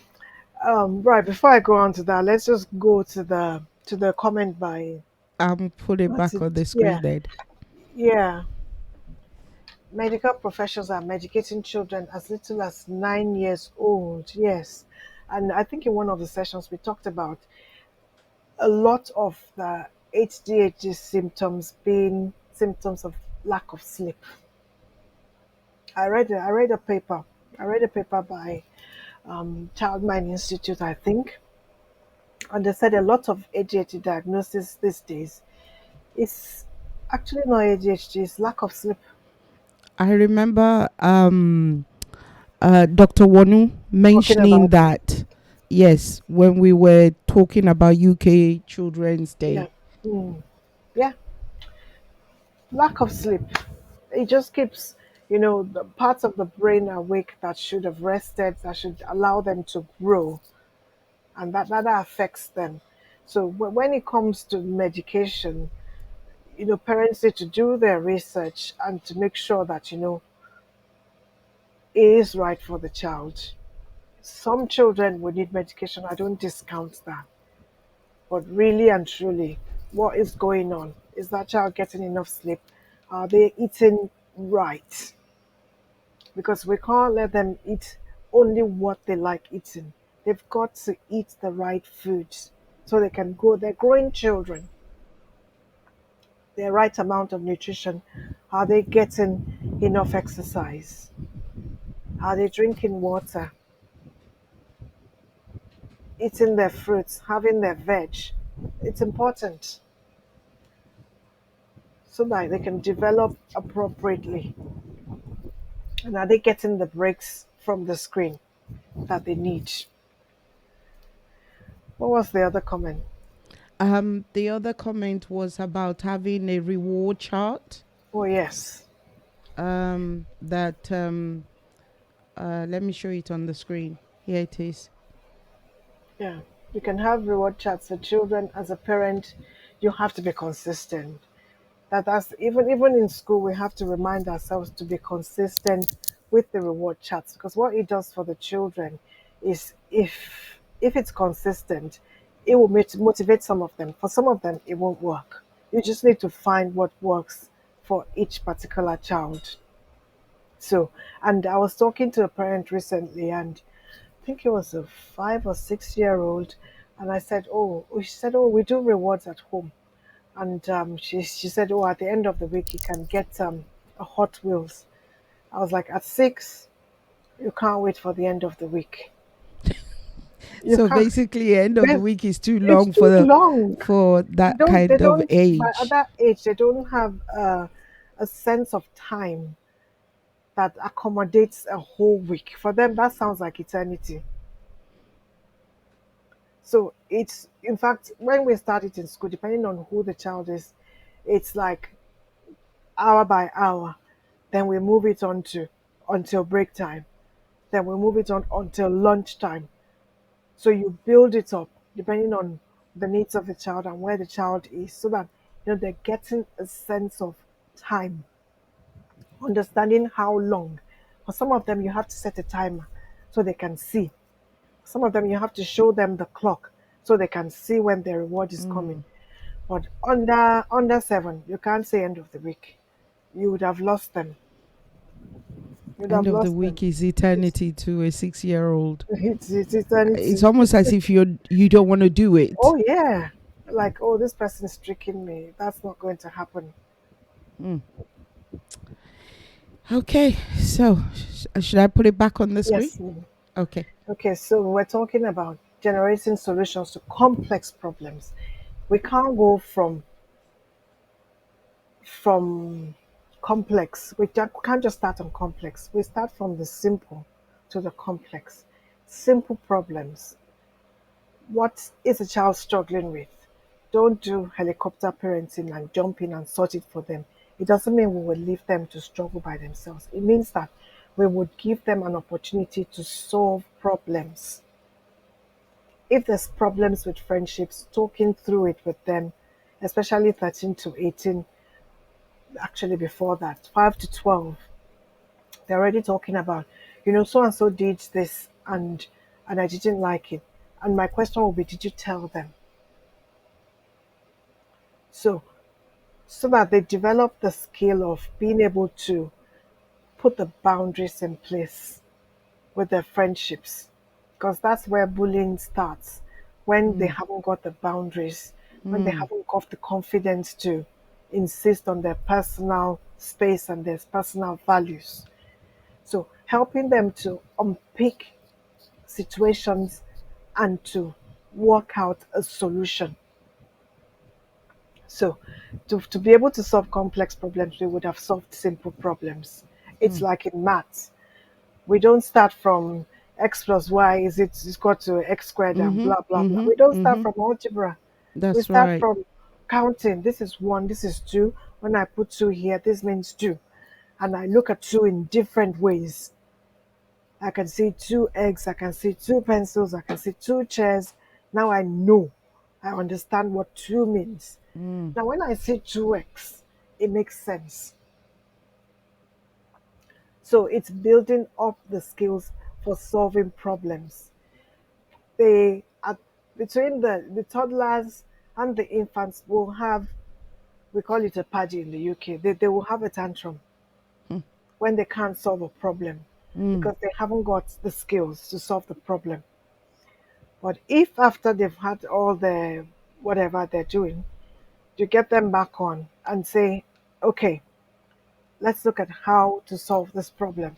Right. Before I go on to that, let's just go to the comment by I'm put it what's back it? on the Yeah. screen then. Yeah. Medical professionals are medicating children as little as 9 years old. Yes. And I think in one of the sessions we talked about a lot of the HDHD symptoms being symptoms of lack of sleep. I read a paper. I read a paper by Child Mind Institute, I think, and they said a lot of ADHD diagnosis these days is actually not ADHD, it's lack of sleep. I remember Dr. Wanu Talking mentioning about that, yes, when we were talking about UK Children's yeah, Day. mm, yeah, lack of sleep. It just keeps the parts of the brain awake that should have rested, that should allow them to grow, and that affects them. So when it comes to medication, parents need to do their research and to make sure that it is right for the child. Some children will need medication. I don't discount that. But really and truly, what is going on? Is that child getting enough sleep? Are they eating right? Because we can't let them eat only what they like eating. They've got to eat the right foods so they can grow. They're growing children. The right amount of nutrition. Are they getting enough exercise? Are they drinking water? Eating their fruits, having their veg? It's important so that they can develop appropriately. And are they getting the breaks from the screen that they need? What was the other comment? The other comment was about having a reward chart. Oh, yes. That let me show it on the screen. Here it is. Yeah. You can have reward charts for children. As a parent, you have to be consistent. That's even in school, we have to remind ourselves to be consistent with the reward charts, because what it does for the children is if it's consistent, it will motivate some of them. For some of them, it won't work. You just need to find what works for each particular child. So, and I was talking to a parent recently, and I think it was a 5 or 6 year old, and I said, "Oh," she said, "Oh, we do rewards at home." And she said, "Oh, at the end of the week, you can get a Hot Wheels." I was like, "At 6, you can't wait for the end of the week. You So can't. basically, end of the Then week is too it's long too long. for They that don't. They kind of don't. At age. that age, they don't have a sense of time that accommodates a whole week. For them, that sounds like eternity. So it's, in fact, when we start it in school, depending on who the child is, it's like hour by hour. Then we move it on to until break time. Then we move it on until lunchtime. So you build it up depending on the needs of the child and where the child is, so that they're getting a sense of time, understanding how long. For some of them, you have to set a timer so they can see. Some of them, you have to show them the clock so they can see when their reward is coming. But under 7, you can't say end of the week. You would have lost them. You would End have of the lost them. week is It's eternity to a 6-year-old. it's It's eternity. almost as if you don't want to do it. Oh yeah, like, oh, this person is tricking me. That's not going to happen. Okay, so should I put it back on the screen? Yes. Mm. Okay. Okay, so we're talking about generating solutions to complex problems. We can't go from complex. Can't just start on complex. We start from the simple to the complex. Simple problems. What is a child struggling with? Don't do helicopter parenting and jump in and sort it for them. It doesn't mean we will leave them to struggle by themselves. It means that we would give them an opportunity to solve problems. If there's problems with friendships, talking through it with them, especially 13 to 18, actually before that, 5 to 12, they're already talking about, so and so did this, and I didn't like it. And my question will be, did you tell them? So so that they develop the skill of being able to put the boundaries in place with their friendships, because that's where bullying starts, when they haven't got the boundaries, when they haven't got the confidence to insist on their personal space and their personal values. So helping them to unpick situations and to work out a solution. So to be able to solve complex problems, we would have solved simple problems. It's like in maths. We don't start from x plus y is it is equal to x squared and blah blah blah. We don't start from algebra. We That's start right. from counting. This is one, this is two. When I put two here, this means two. And I look at two in different ways. I can see two eggs, I can see two pencils, I can see two chairs. Now I know. I understand what two means. Now when I see 2x, it makes sense. So it's building up the skills for solving problems. They are between the toddlers and the infants will have, we call it a paddy in the UK. They will have a tantrum when they can't solve a problem because they haven't got the skills to solve the problem. But if after they've had all the whatever they're doing, you get them back on and say, okay, let's look at how to solve this problem.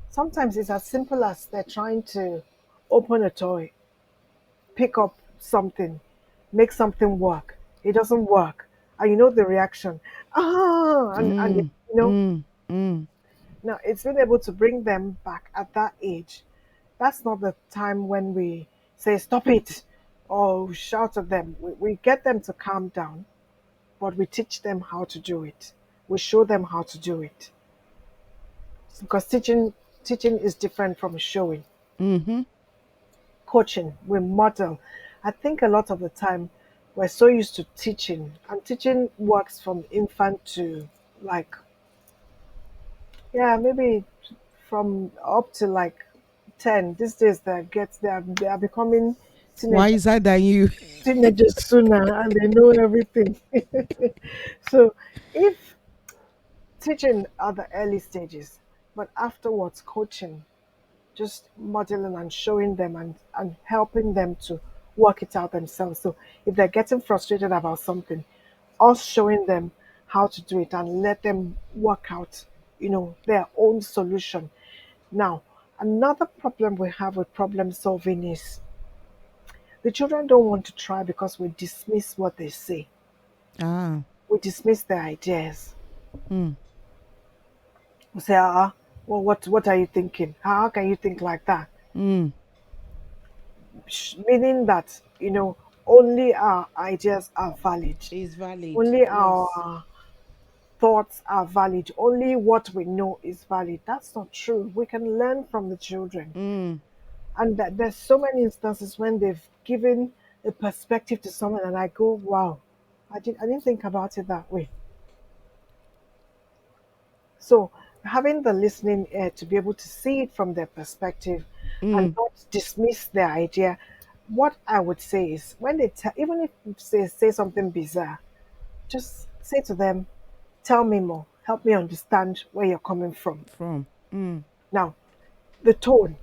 Sometimes it's as simple as they're trying to open a toy, pick up something, make something work. It doesn't work. And you know the reaction. Ah, and now it's been able to bring them back at that age. That's not the time when we say, stop it, or shout at them. We get them to calm down, but we teach them how to do it. We show them how to do it. Because teaching is different from showing. Coaching, we model. I think a lot of the time we're so used to teaching, and teaching works from infant to like, yeah, maybe from up to like 10. These days they are becoming teenagers, Wiser than you. teenagers sooner, and they know everything. So if teaching are the early stages, but afterwards coaching, just modeling and showing them and helping them to work it out themselves. So if they're getting frustrated about something, us showing them how to do it and let them work out, their own solution. Now, another problem we have with problem solving is the children don't want to try because we dismiss what they say. Ah. We dismiss their ideas. We say, well, what are you thinking? How can you think like that? Meaning that only our ideas are valid, Is valid. only Yes. our thoughts are valid, only what we know is valid. That's not true. We can learn from the children, and that there's so many instances when they've given a perspective to someone and I go, wow, I didn't think about it that way. So having the listening ear to be able to see it from their perspective and not dismiss their idea. What I would say is when even if they say something bizarre, just say to them, tell me more, help me understand where you're coming from. From. Now, the tone,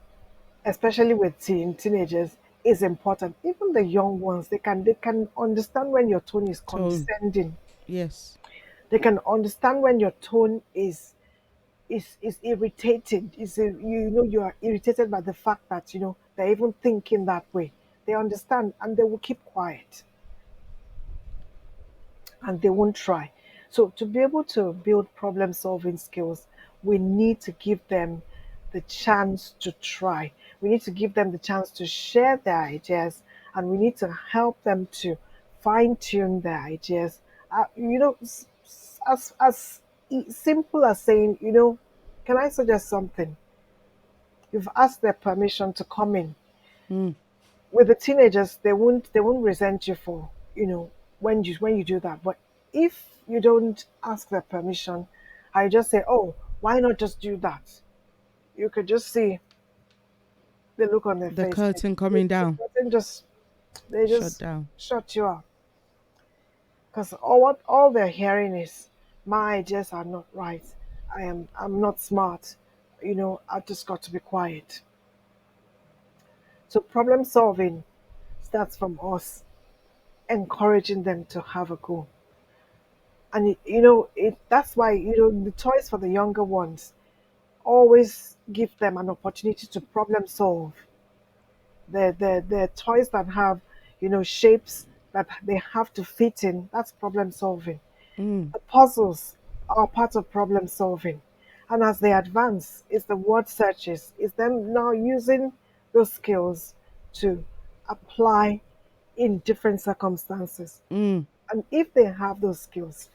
especially with teenagers, is important. Even the young ones, they can understand when your tone is Tone. condescending. Yes. They can understand when your tone is irritated. You are irritated by the fact that they're even thinking that way. They understand and they will keep quiet and they won't try. So to be able to build problem solving skills, we need to give them the chance to try. We need to give them the chance to share their ideas, and we need to help them to fine tune their ideas. As simple as saying, can I suggest something? You've asked their permission to come in. With the teenagers, they won't resent you for when you do that. But If you don't ask their permission, I just say, "Oh, why not just do that?" You could just see the look on their The face. curtain coming down, They just they shut just down. shut you out because all they're hearing is, "My ideas are not right. I'm not smart. I just got to be quiet." So problem solving starts from us encouraging them to have a go. And that's why the toys for the younger ones, always give them an opportunity to problem solve. The toys that have shapes that they have to fit in, that's problem solving. Mm. The puzzles are part of problem solving. And as they advance, it's the word searches, it's them now using those skills to apply in different circumstances. Mm. And if they have those skills,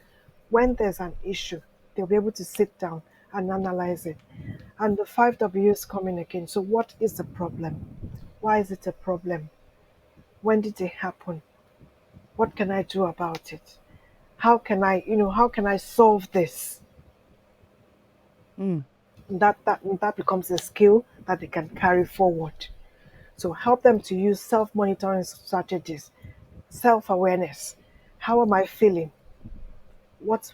when there's an issue, they'll be able to sit down and analyze it. And the five W's coming again. So, what is the problem? Why is it a problem? When did it happen? What can I do about it? How can I solve this? Mm. That becomes a skill that they can carry forward. So help them to use self-monitoring strategies, self-awareness. How am I feeling? What's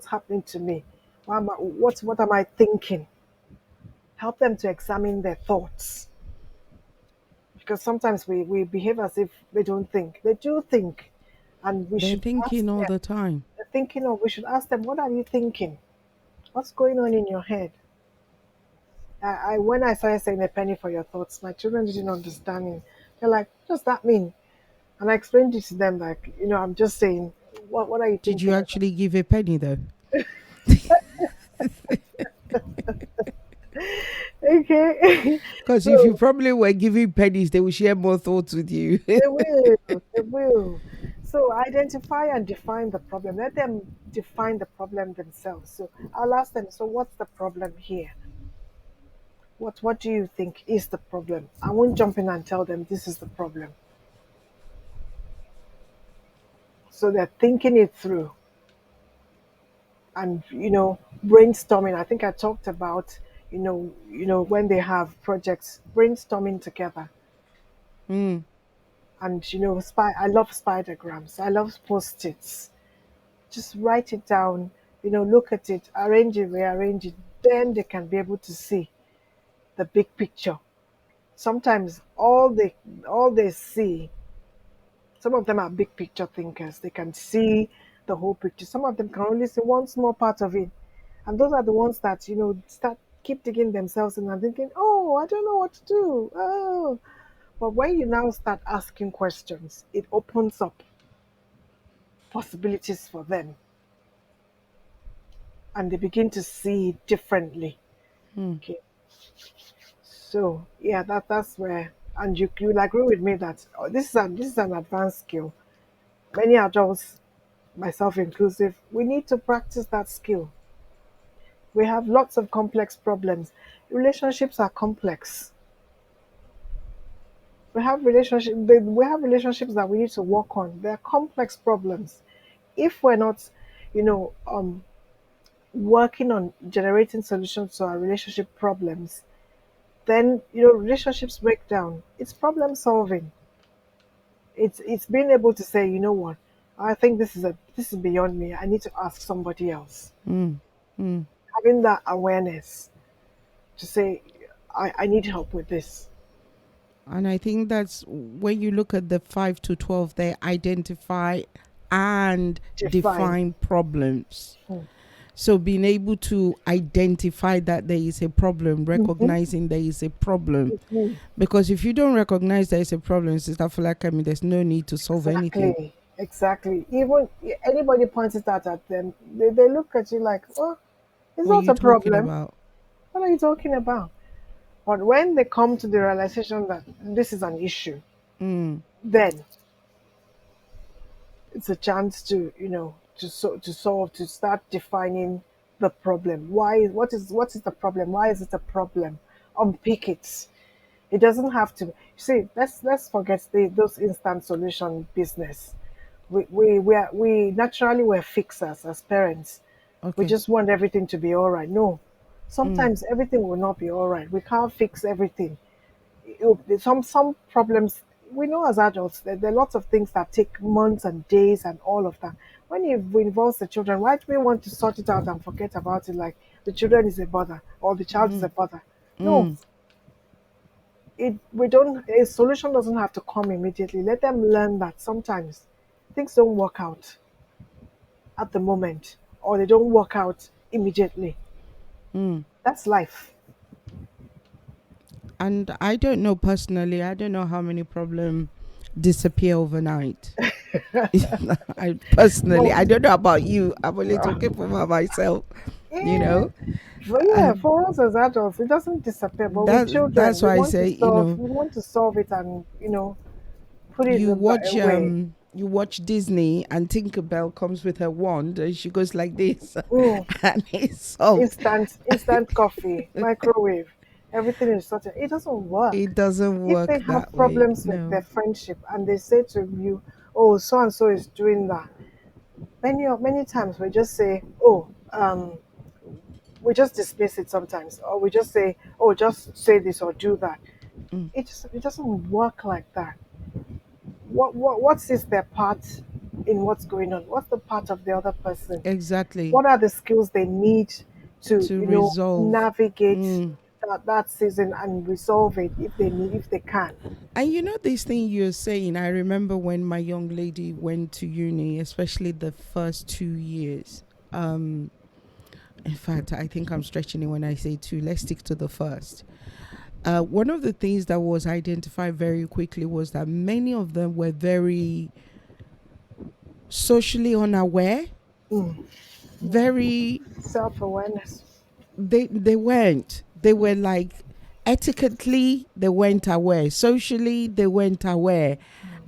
happening to me? What am I thinking? Help them to examine their thoughts, because sometimes we behave as if they don't think. They do think, and we They're should ask thinking all them. the time. They're thinking of. We should ask them, what are you thinking? What's going on in your head? When I started saying a penny for your thoughts, my children didn't understand it. They're like, what does that mean? And I explained it to them like, I'm just saying, what are you Did you thinking? actually give a penny though? Okay. Because if you So probably were giving pennies, they will share more thoughts with you. they will, they will. So identify and define the problem. Let them define the problem themselves. So I'll ask them, so what's the problem here? What do you think is the problem? I won't jump in and tell them this is the problem. So they're thinking it through and brainstorming. I think I talked about when they have projects, brainstorming together. Mm. And I love spidergrams. I love post-its. Just write it down, look at it, arrange it, rearrange it. Then they can be able to see the big picture. Sometimes all they see, some of them are big picture thinkers. They can see the whole picture. Some of them can only see one small part of it. And those are the ones that, start keep digging themselves in and thinking, oh, I don't know what to do. Oh. But when you now start asking questions, it opens up possibilities for them and they begin to see differently. Mm. Okay. So yeah, that's where, and you'll agree with me that this is an advanced skill. Many adults, myself inclusive, we need to practice that skill. We have lots of complex problems. Relationships are complex. We have relationships that we need to work on. They're complex problems. If we're not, you know, working on generating solutions to our relationship problems, then relationships break down. It's problem solving. It's being able to say, you know what, I think this is beyond me. I need to ask somebody else. Mm. Mm. Having that awareness to say, I need help with this. And I think that's when you look at the 5 to 12, they identify and Define. define problems. Mm. So being able to identify that there is a problem, Mhm. recognizing there is a problem. Mhm. Because if you don't recognize there is a problem, Sister Falaka, there's no need to solve anything. Exactly. Even anybody points it out at them, they look at you like, oh, it's What are not you a talking problem. about? What are you talking about? But when they come to the realization that this is an issue, Mm. then it's a chance to to solve, to start defining the problem. What is the problem? Why is it a problem? Unpick it. It doesn't have to see. Let's forget those instant solution business. We naturally were fixers as parents. We Okay. just want everything to be all right. No, Mm, sometimes everything will not be all right. We can't fix everything. Some problems we know as adults that there are lots of things that take months and days and all of that. When it involves the children, why do we want to sort it out and forget about it like the children is a bother or the child is a bother? No, mm, it we don't a solution doesn't have to come immediately. Let them learn that sometimes things don't work out at the moment or they don't work out immediately. mm. That's life. And I don't know personally, I don't know how many problems disappear overnight. I personally, Well, I don't know about you. I'm only talking for myself, you yeah, know. but yeah, And for us as adults, it doesn't disappear. But with children, that's why I say, we want to solve it and put it away. you watch Disney and Tinkerbell comes with her wand and she goes like this Mm, and it's solved. instant coffee, microwave, everything is sorted. It doesn't work. It doesn't If work they that have way. problems with their No. friendship and they say to you, "Oh, so and so is doing that," many times we just say, "Oh, we just dismiss it sometimes, or we just say, "Oh, just say this or do that." Mm, It doesn't work like that. What is their part in what's going on? What's the part of the other person? exactly. What are the skills they need to To resolve. navigate Mm. that season and resolve it if they can. And you know this thing you're saying, I remember when my young lady went to uni, especially the first 2 years. Um in fact, I think I'm stretching it when I say two. Let's stick to the first. One of the things that was identified very quickly was that many of them were very socially unaware, Mm. very Self-awareness. they weren't. They were like etiquettely they weren't aware. Socially they weren't aware.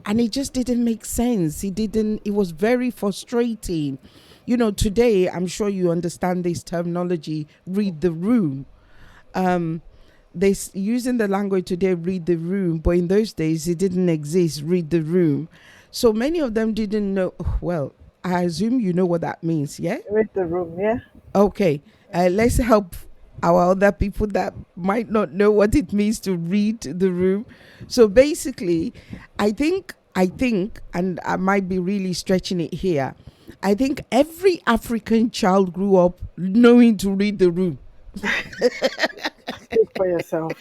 And it just didn't make sense. It was very frustrating. You know, today I'm sure you understand this terminology, read the room. Um using the language today, read the room, but in those days it didn't exist, read the room. So many of them didn't know. Well, I assume you know what that means, yeah? Read the room, yeah? Okay, let's help our other people that might not know what it means to read the room. So basically, I think, and I might be really stretching it here. I think every African child grew up knowing to read the room. Speak for yourself.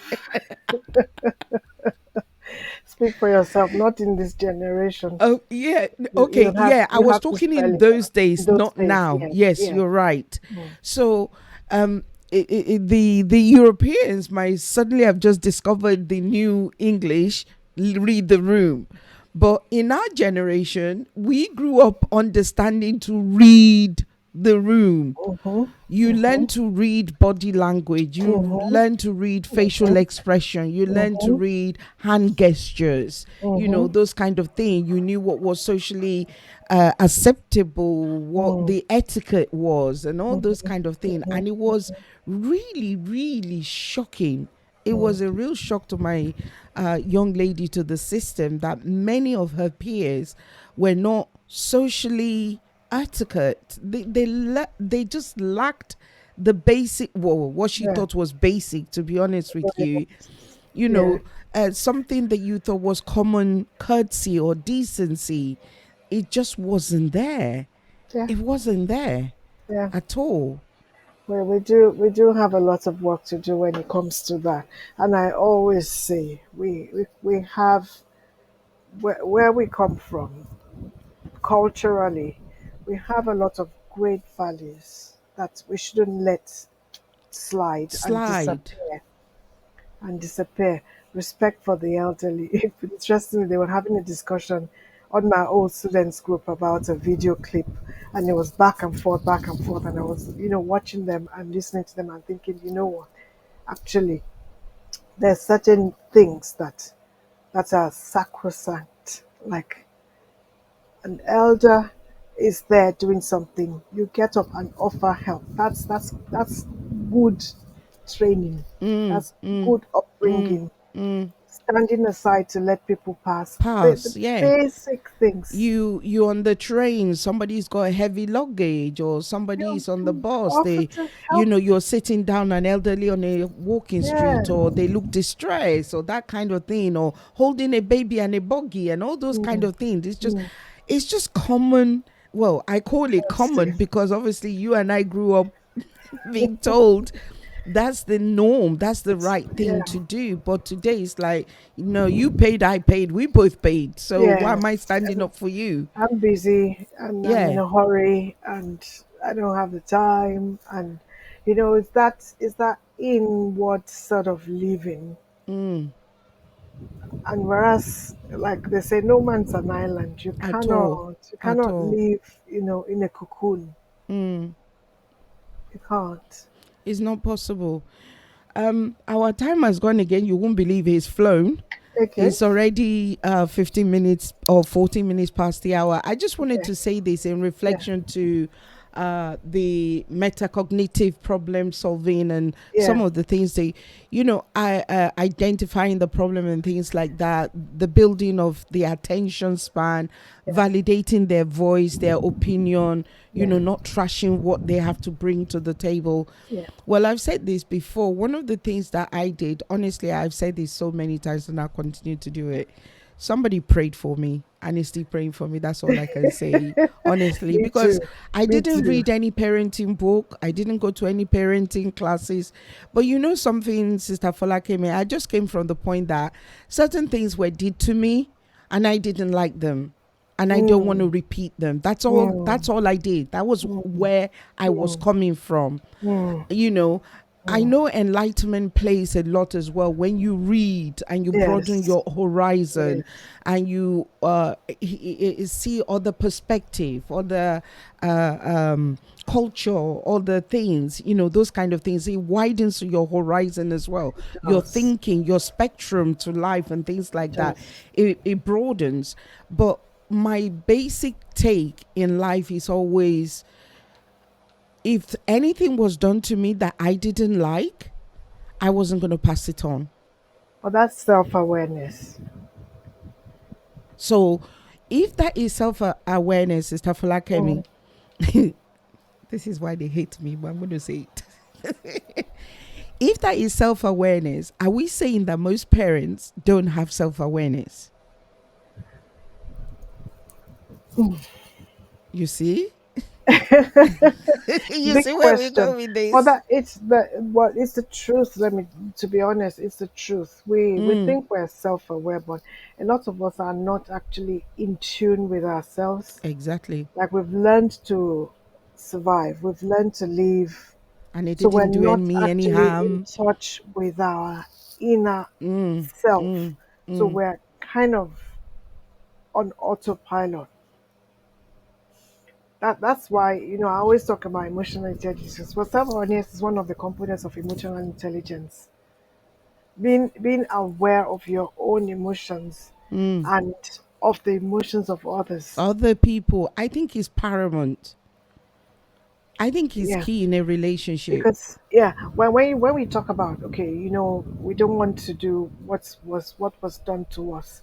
Speak for yourself, not in this generation. Oh yeah, okay, yeah. I You was have to talking spell in it those out. days, Those not days, now. yes, Yes, yes. you're right. Mm. So, the Europeans might suddenly have just discovered the new English, read the room, but in our generation, we grew up understanding to read the room. Mm-hmm. You learn Mm-hmm. to read body language, you Mm-hmm. learn to read facial expression, you learn to Mm-hmm. read hand gestures, Mm-hmm. those kind of things. You knew what was socially acceptable, what Mm-hmm. the etiquette was, and all those Mm-hmm. kind of things. And it was really, really shocking. It was a Mm-hmm. real shock to my young lady, to the system, that many of her peers were not socially etiquette. They just lacked the basic, well, what she Yeah. thought was basic, to be honest with you. You Yeah. know, something that you thought was common courtesy or decency, it just wasn't there. Yeah. It wasn't there Yeah. at all. Well, we do have a lot of work to do when it comes to that. And I always say we have where we come from culturally, we have a lot of great values that we shouldn't let slide Slide. and disappear. Respect for the elderly. Interestingly, they were having a discussion on my old students group about a video clip, and it was back and forth, and I was, watching them and listening to them and thinking, you know what? Actually, there's certain things that are sacrosanct, like an elder is there doing something, you get up and offer help. That's good training. Mm, That's mm, good mm, upbringing. mm. standing aside to let people pass. The pass. Yeah. basic things. You on the train, somebody's got a heavy luggage, or You somebody's on the to bus, offer they, to help. you're sitting down, an elderly on a walking Yeah. street, or they look distressed, or that kind of thing, or holding a baby and a buggy, and all those kind Mm, of things. mm, It's just common. Well, I call it honesty. common because obviously you and I grew up being told that's the norm, that's the It's right yeah, thing to do. But today it's like, you paid, I paid, we both paid, so why am I yes. standing up for you? I'm busy and I'm in Yeah. a hurry and I don't have the time, and is that inward sort of living. Mm. And whereas, like they say, no man's an island. You At all. cannot you At cannot all. live, in a cocoon. Mm. You can't. It's not possible. Our time has gone again. You won't believe it's flown. Okay. It's already 15 minutes or 14 minutes past the hour. I just wanted Okay. to say this in Yeah. reflection to the metacognitive problem solving and some Yeah. of the things they, identifying the problem and things like that, the building of the attention span, Yeah. validating their voice, their opinion, Yeah. not trashing what they have to bring to the table. Yeah. Well, I've said this before. One of the things that I did, honestly, I've said this so many times and I'll continue to do it. Somebody prayed for me and is still praying for me. That's all I can say, honestly, Me because too. I Me didn't too. read any parenting book. I didn't go to any parenting classes. But you know something, Sister Fola came in. I just came from the point that certain things were did to me and I didn't like them. And I don't want to Mm, repeat them. That's all. mm, That's all I did. That was mm, where I was mm, coming from. mm, you know I mm. know enlightenment plays a lot as well when you read and you broaden Yes. your horizon Yes. and you see other perspective, other culture, other things, those kind of things. It widens your horizon as well, your Does. thinking, your spectrum to life and things like that. Does. It broadens. But my basic take in life is always, if anything was done to me that I didn't like, I wasn't going to pass it on. Well, that's self-awareness. So if that is self-awareness, Sister Mm. Falakemi, this is why they hate me, but I'm going to say it. If that is self-awareness, are we saying that most parents don't have self-awareness? You see? You Big see where we question. go with Well, this? that it's the truth. To be honest, it's the truth. We Mm, think we're self-aware, but a lot of us are not actually in tune with ourselves. exactly. Like we've learned to survive, we've learned to live, And it so we're didn't do not me any actually in harm. touch with our inner Mm, self. mm, So mm. we're kind of on autopilot. That's why I always talk about emotional intelligence. Well, self-awareness is one of the components of emotional intelligence. Being aware of your own emotions and of the emotions of others. Other people, I think is paramount. I think is Yeah, key in a relationship. because yeah, when we talk about, okay, we don't want to do what was done to us.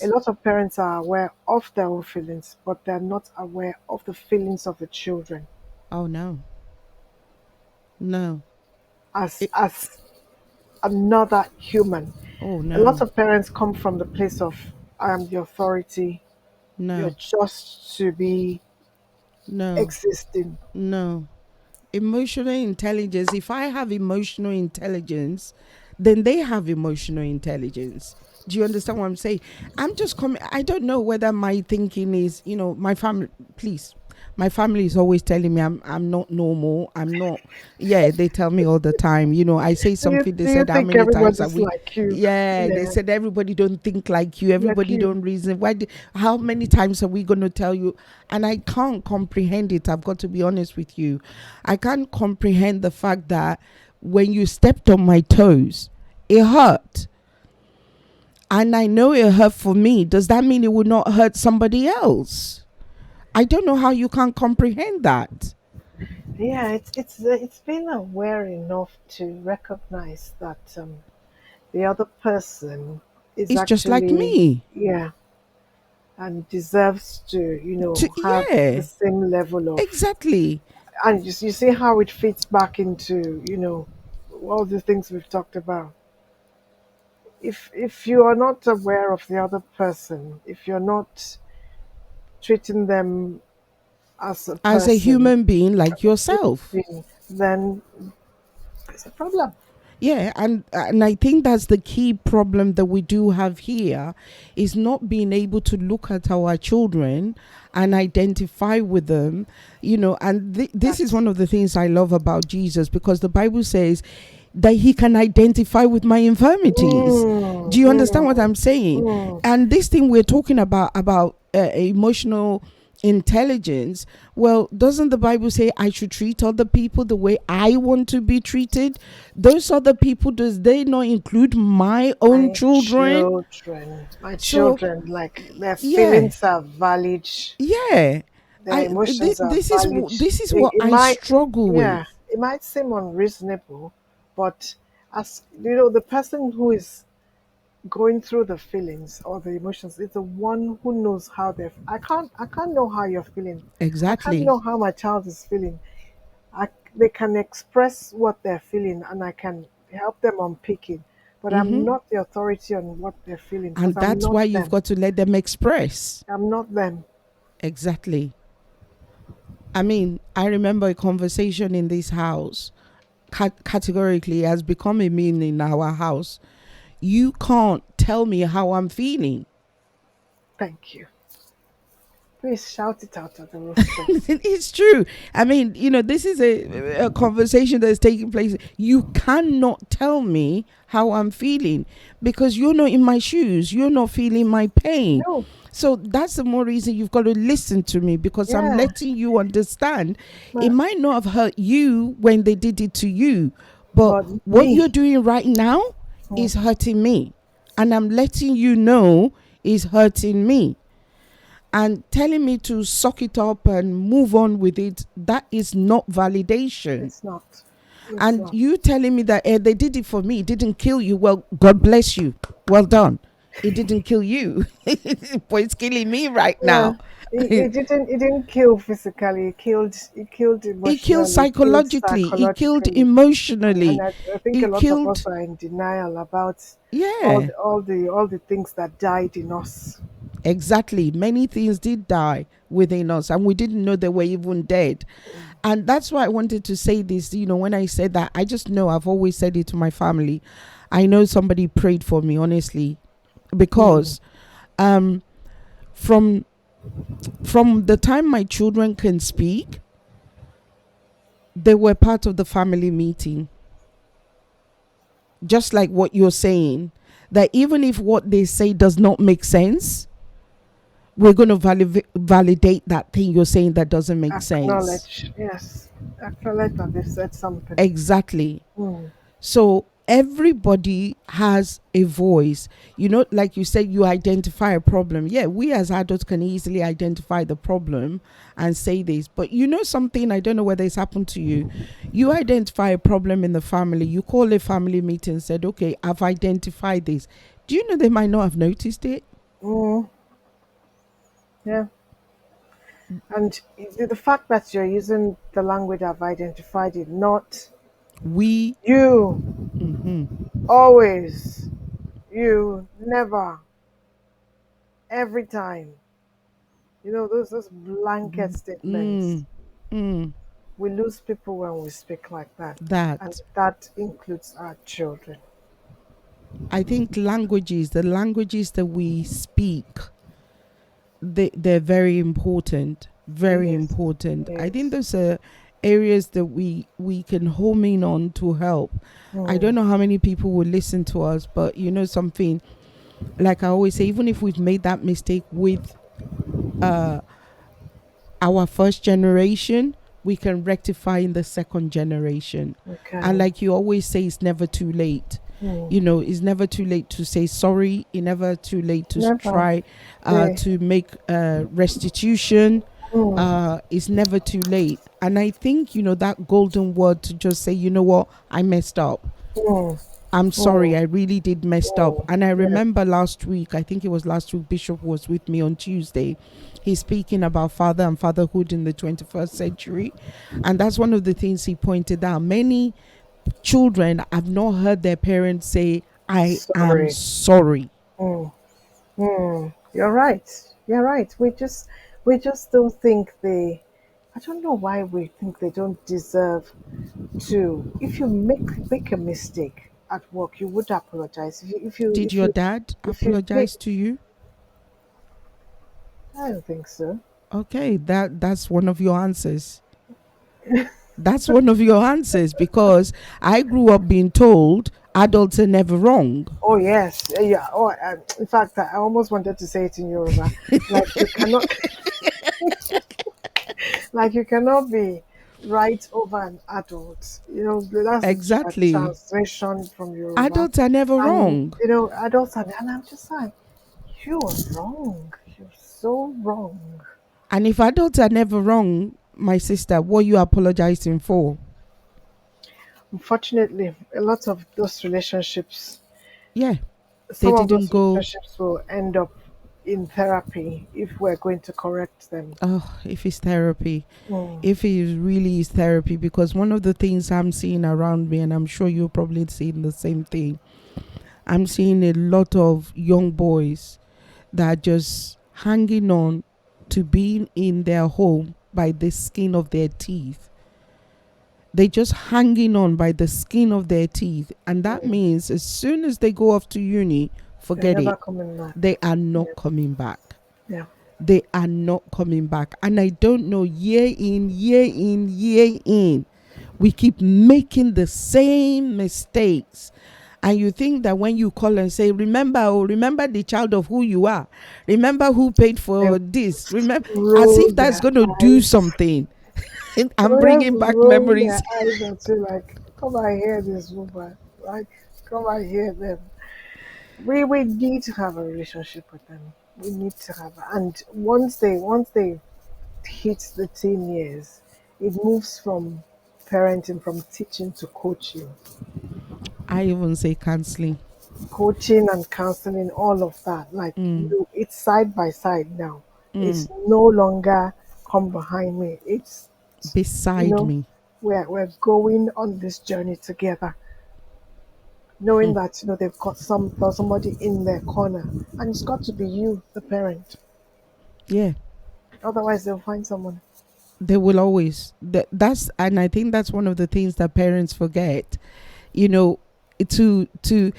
A Yes. lot of parents are aware of their own feelings, but they're not aware of the feelings of the children Oh no. No. as It, another human. oh A lot no. of parents come from the place of I am the authority, you're No. just to be No. existing. No. Emotional intelligence. If I have emotional intelligence, then they have emotional intelligence. Do you understand what I'm saying? I'm just coming. I don't know whether my thinking is, my family. Please, my family is always telling me I'm not normal. I'm not. Yeah, they tell me all the time. I say Do you, something. They do you said, how think many times have everybody's we? like you? Yeah, they Yeah, said everybody don't think like you. like Everybody you. don't reason. How many times are we going to tell you? And I can't comprehend it. I've got to be honest with you. I can't comprehend the fact that when you stepped on my toes, it hurt. And I know it hurt for me. Does that mean it would not hurt somebody else? I don't know how you can comprehend that. Yeah, it's being aware enough to recognize that the other person is It's just like actually, me. yeah, and deserves to, have the Yeah, same level of, exactly. and you see how it fits back into, all the things we've talked about. If you are not aware of the other person, if you're not treating them as a As a person, human being like yourself. then it's a problem. Yeah, and I think that's the key problem that we do have here, is not being able to look at our children and identify with them, and this is That's one of the things I love about Jesus, because the Bible says that he can identify with my infirmities. mm, Do you understand what mm, I'm saying? mm. And this thing we're talking about emotional intelligence, well, doesn't the Bible say I should treat other people the way I want to be treated? Those other people, does they not include my own children? My So children, like their yeah, feelings are valid, yeah, their emotions are valid. this is It, what it I might, struggle with. yeah, it might seem unreasonable, but as the person who is going through the feelings or the emotions is the one who knows how they're. I can't know how you're feeling. I can't Exactly. know how my child is feeling. They can express what they're feeling, and I can help them unpick it. But I'm Mm-hmm. not the authority on what they're feeling because And I'm that's not why you've them. got to let them express. I'm not them. Exactly. I mean, I remember a conversation in this house, categorically has become a meme in our house. You can't tell me how I'm feeling. Thank you. Please shout it out at the rooftops. It's true. I mean, this is a conversation that is taking place. You cannot tell me how I'm feeling because you're not in my shoes. You're not feeling my pain. No. So that's the more reason you've got to listen to me, because I'm Yeah. letting you understand. It But, might not have hurt you when they did it to you, but but what you're me. doing right now Mm, is hurting me. And I'm letting you know is hurting me. And telling me to suck it up and move on with it, that is not validation. it's not. It's And not. you telling me that they did it for me, it didn't kill you, well, God bless you, well done. It didn't kill you, but it's killing me right Yeah. now. It didn't. It didn't kill physically. It killed. It killed It killed emotionally. It killed psychologically, it killed psychologically. And emotionally, I think a it lot of killed. us are in denial about Yeah, all the things that died in us. exactly. Many things did die within us, and we didn't know they were even dead. And that's why I wanted to say this. When I said that, I just know, I've always said it to my family. I know somebody prayed for me, honestly, Mm, because um, from the time my children can speak, they were part of the family meeting. Just like what you're saying, that even if what they say does not make sense, we're going to validate that thing you're saying that doesn't make sense. acknowledge, yes, acknowledge that they said something. Exactly. Mm, So everybody has a voice. Like you said, you identify a problem. Yeah, we as adults can easily identify the problem and say this. But something, I don't know whether it's happened to you. You identify a problem in the family, you call a family meeting and said, okay, I've identified this. Do you know they might not have noticed it? mm, yeah, and the fact that you're using the language I've identified it, not We, you, mhm, always, you, never, every time. Those blanket statements. mm, mm, We lose people when we speak like that, and that. that includes our children. I think the languages that we speak, they're very important, very Yes, important. I think yes. those are areas that we can home in on to help. I don't Mm, know how many people will listen to us, but something, like I always say, even if we've made that mistake with uh our first generation, we can rectify in the second generation. we And can. like you always say, it's never too late. Mm, It's never too late to say sorry. It's never too late to never. try They, to make restitution. mm, It's never too late. And I think, that golden word to just say, you know what, I messed up. mm, I'm sorry, Oh, I really did messed up. oh, And I yeah. remember last week, I think it was last week, Bishop was with me on Tuesday. He's speaking about father and fatherhood in the 21st century. And that's one of the things he pointed out. Many children have not heard their parents say, I am Sorry. sorry. Mm, you're right. You're right. We just don't think they. I don't know why we think they don't deserve to. If you make a mistake at work, you would apologize. Did your dad if you make, apologize to you? I don't think so. Okay, that's one of your answers. That's one of your answers because I grew up being told adults are never wrong. Oh yes, yeah. Oh, in fact, I almost wanted to say it in Yoruba. Like you cannot, like you cannot be right over an adult. That's the Exactly. translation from Yoruba. Adults are never And wrong. adults are, and I'm just like, you are wrong. You're so wrong. And if adults are never wrong, my sister, what are you apologizing for? Unfortunately, a lot of those relationships, Yeah, they some of didn't those go. relationships will end up in therapy if we're going to correct them. Oh, if it's therapy, Mm, if it really is therapy, because one of the things I'm seeing around me, and I'm sure you're probably seeing the same thing, I'm seeing a lot of young boys that are just hanging on to being in their home by the skin of their teeth. They just hanging on by the skin of their teeth. And that mm. means as soon as they go off to uni, They're forget never it. coming back. They are not Yeah, coming back. yeah. They are not coming back. And I don't know, year in, year in, year in, we keep making the same mistakes. And you think that when you call and say, remember the child of who you are, remember who paid They for this, remember, as roll if that's their going to do eyes. something. They I'm will just bringing back roll their memories. eyes at you like, come and hear this woman. Like, come and hear them. We need to have a relationship with them. We need to have, and once they hit the teen years, it moves from parenting, from teaching to coaching. I even say canceling. Coaching and counseling, all of that. Like Mm, it's side by side now. It's mm, no longer come behind me. It's you beside know me. we're going on this journey together, knowing Hmm. that they've got somebody in their corner, and it's got to be you, the parent. Yeah, Otherwise, they'll find someone. they will always. That's, and I think that's one of the things that parents forget. You know, to to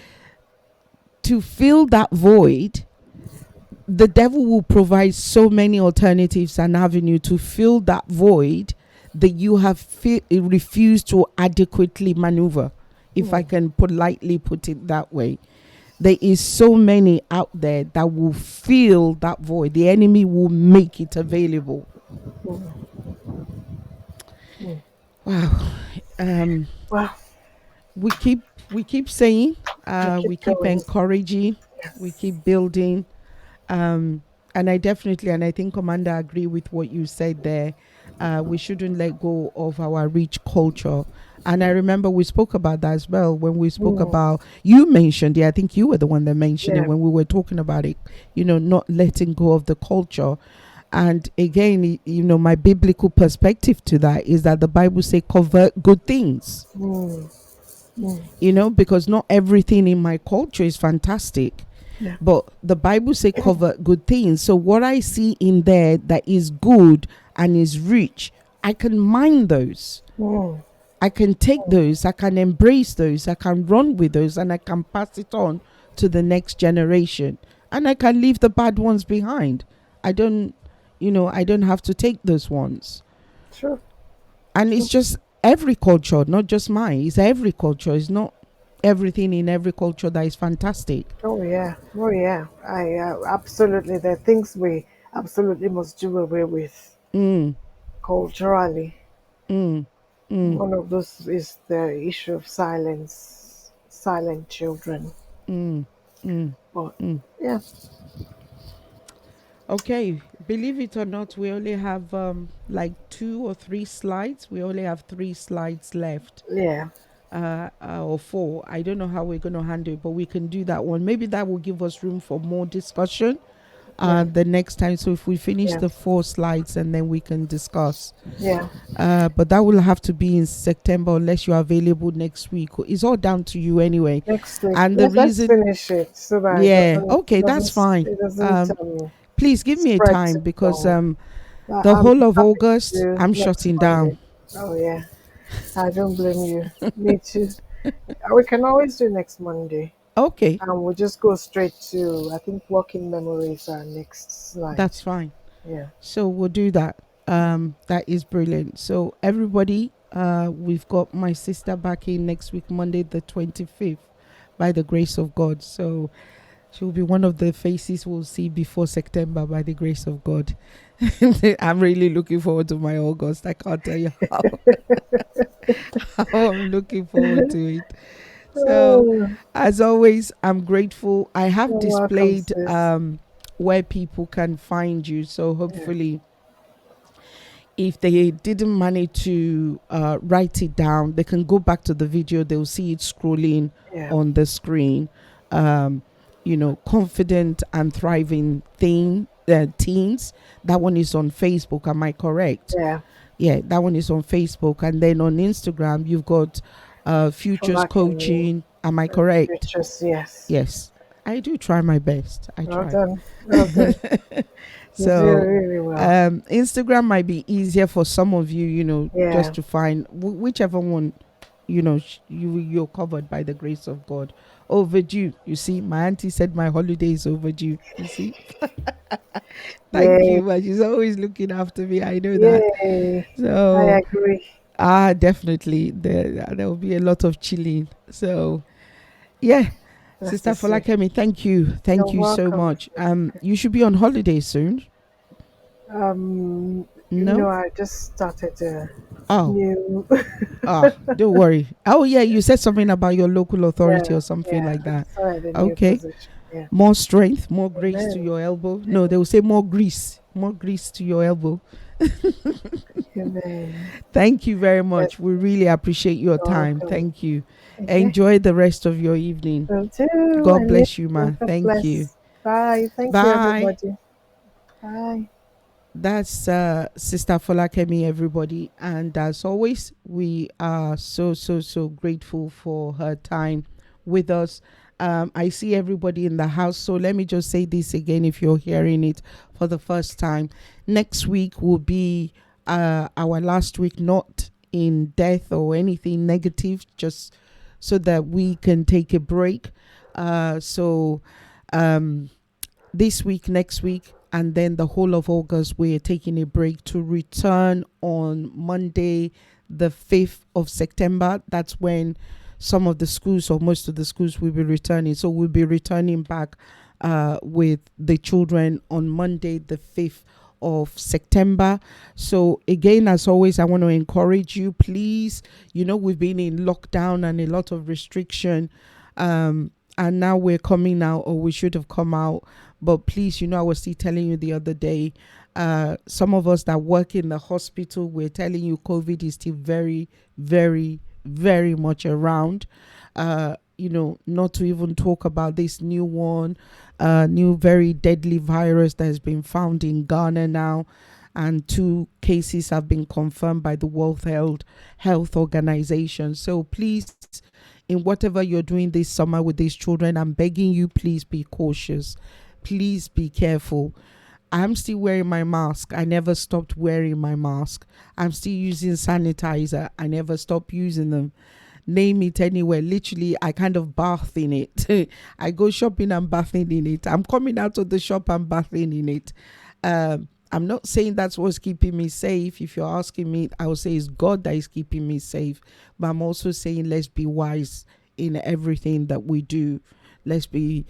to fill that void, the devil will provide so many alternatives and avenue to fill that void that you have refused to adequately maneuver, if I Mm, can politely put it that way. There is so many out there that will fill that void. The enemy will make it available. mm, mm. Wow. um Well, we keep saying, we keep we keep going. encouraging, we Yes. keep building. And I definitely, and I think Commander agree with what you said there. We shouldn't let go of our rich culture. And I remember we spoke about that as well when we spoke Mm, about, you mentioned it, I think you were the one that mentioned it yeah. when we were talking about it, not letting go of the culture. And again, my biblical perspective to that is that the Bible say convert good things, Mm, mm, because not everything in my culture is fantastic, yeah. but the Bible say cover good things. So what I see in there that is good and is rich, I can mine those. Mm, I can take those, I can embrace those, I can run with those, and I can pass it on to the next generation. And I can leave the bad ones behind. I don't, I don't have to take those ones. true. And it's True. just every culture, not just mine. It's every culture. It's not everything in every culture that is fantastic. Oh yeah. Oh yeah. I absolutely. There are things we absolutely must do away with Mm, culturally. mm, mm, One of those is the issue of silence, silent children. mm, mm, But mm. yeah, Okay, believe it or not, we only have like 2 or 3 slides. We only have 3 slides left. yeah. or 4. I don't know how we're going to handle it, but we can do that one. Maybe that will give us room for more discussion the next time. So if we finish Yes. the 4 slides and then we can discuss. Yeah. But that will have to be in September unless you are available next week. It's all down to you anyway. Next week. And the Let's reason, finish it so that yeah, okay, that's fine. It doesn't Please give me a spread time too because long. the I'm whole of happy August to I'm next shutting Monday. down. Oh yeah, I don't blame you. Me too. We can always do next Monday, Okay, and we'll just go straight to, I think, working memories are next slide. that's fine. Yeah. So we'll do that. That is brilliant. So everybody, we've got my sister back in next week, Monday the 25th, by the grace of God. So she'll be one of the faces we'll see before September by the grace of God. I'm really looking forward to my August. I can't tell you how, how I'm looking forward to it. So Oh, as always, I'm grateful. I have you're welcome, displayed sis. where people can find you. So Yeah. hopefully if they didn't manage to write it down, they can go back to the video. They'll see it scrolling Yeah. on the screen. Confident and thriving teens. That one is on Facebook. Am I correct? Yeah. Yeah, that one is on Facebook. And then on Instagram, you've got Futures Olakemi. Coaching. Am I correct? Futures, yes. Yes. I do try my best. I Well try. done. Well done. You do So really well. Instagram might be easier for some of you, Yeah. just to find whichever one, you're covered by the grace of God. Overdue. You see, my auntie said my holiday is overdue. You see, thank Yay. you. But she's always looking after me. I know that. Yay. I So agree. definitely there will be a lot of chilling. So yeah. That's Sister the same. Folakemi, thank you You're so welcome. much. You should be on holiday soon. No, No. I just started a Oh, new. don't worry. Oh yeah, you said something about your local authority Yeah, or something yeah. like that. Started a new Okay. position. Yeah. More strength, more grace to Amen. your elbow. No, they will say more grease to your elbow. Amen. Thank you very much. We really appreciate your You're time. welcome. Thank you. Okay. Enjoy the rest of your evening. You too. God And bless you, man. God Thank bless. you. Bye. Thank you, Bye. everybody. Bye. That's Sister Folakemi, everybody. And as always, we are so grateful for her time with us. I see everybody in the house. So let me just say this again if you're hearing it for the first time. Next week will be our last week, not in death or anything negative, just so that we can take a break. This week, next week, and then the whole of August, we're taking a break to return on Monday, the 5th of September. That's when some of the schools or most of the schools will be returning. So we'll be returning back with the children on Monday, the 5th of September. So again, as always, I want to encourage you, please, we've been in lockdown and a lot of restriction. And now we're coming out, or we should have come out. But please, I was still telling you the other day, some of us that work in the hospital, we're telling you COVID is still very, very, very much around. Not to even talk about this new one, new very deadly virus that has been found in Ghana now. And 2 cases have been confirmed by the World Health Organization. So please, in whatever you're doing this summer with these children, I'm begging you, please be cautious. Please be careful. I'm still wearing my mask. I never stopped wearing my mask. I'm still using sanitizer. I never stopped using them. Name it anywhere. Literally, I kind of bath in it. I go shopping and bathing in it. I'm coming out of the shop and bathing in it. I'm not saying that's what's keeping me safe. If you're asking me, I would say it's God that is keeping me safe. But I'm also saying let's be wise in everything that we do. Let's be,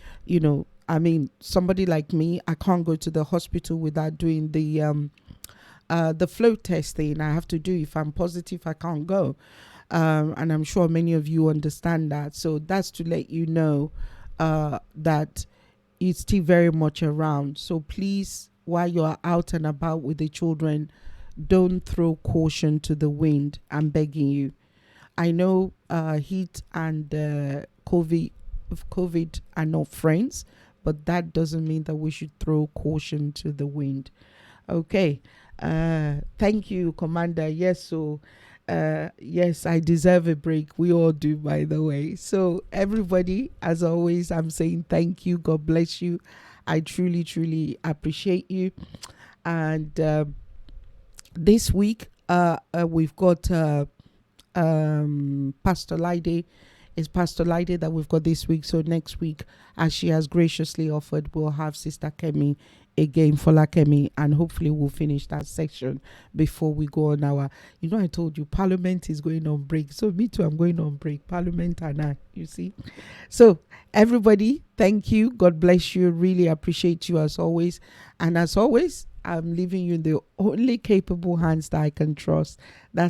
somebody like me, I can't go to the hospital without doing the flow testing I have to do. If I'm positive, I can't go. And I'm sure many of you understand that. So that's to let you know that it's still very much around. So please, while you're out and about with the children, don't throw caution to the wind. I'm begging you. I know heat and COVID are not friends, but that doesn't mean that we should throw caution to the wind. Okay. Thank you, Commander. Yes, so yes, I deserve a break. We all do, by the way. So everybody, as always, I'm saying thank you. God bless you. I truly, truly appreciate you. And this week, we've got Pastor Lide. It's Pastor Lide that we've got this week. So next week, as she has graciously offered, we'll have Sister Kemi again for La Kemi, and hopefully we'll finish that section before we go on our, I told you Parliament is going on break. So me too, I'm going on break. Parliament and I, you see. So everybody, thank you. God bless you. Really appreciate you as always. And as always, I'm leaving you in the only capable hands that I can trust. That's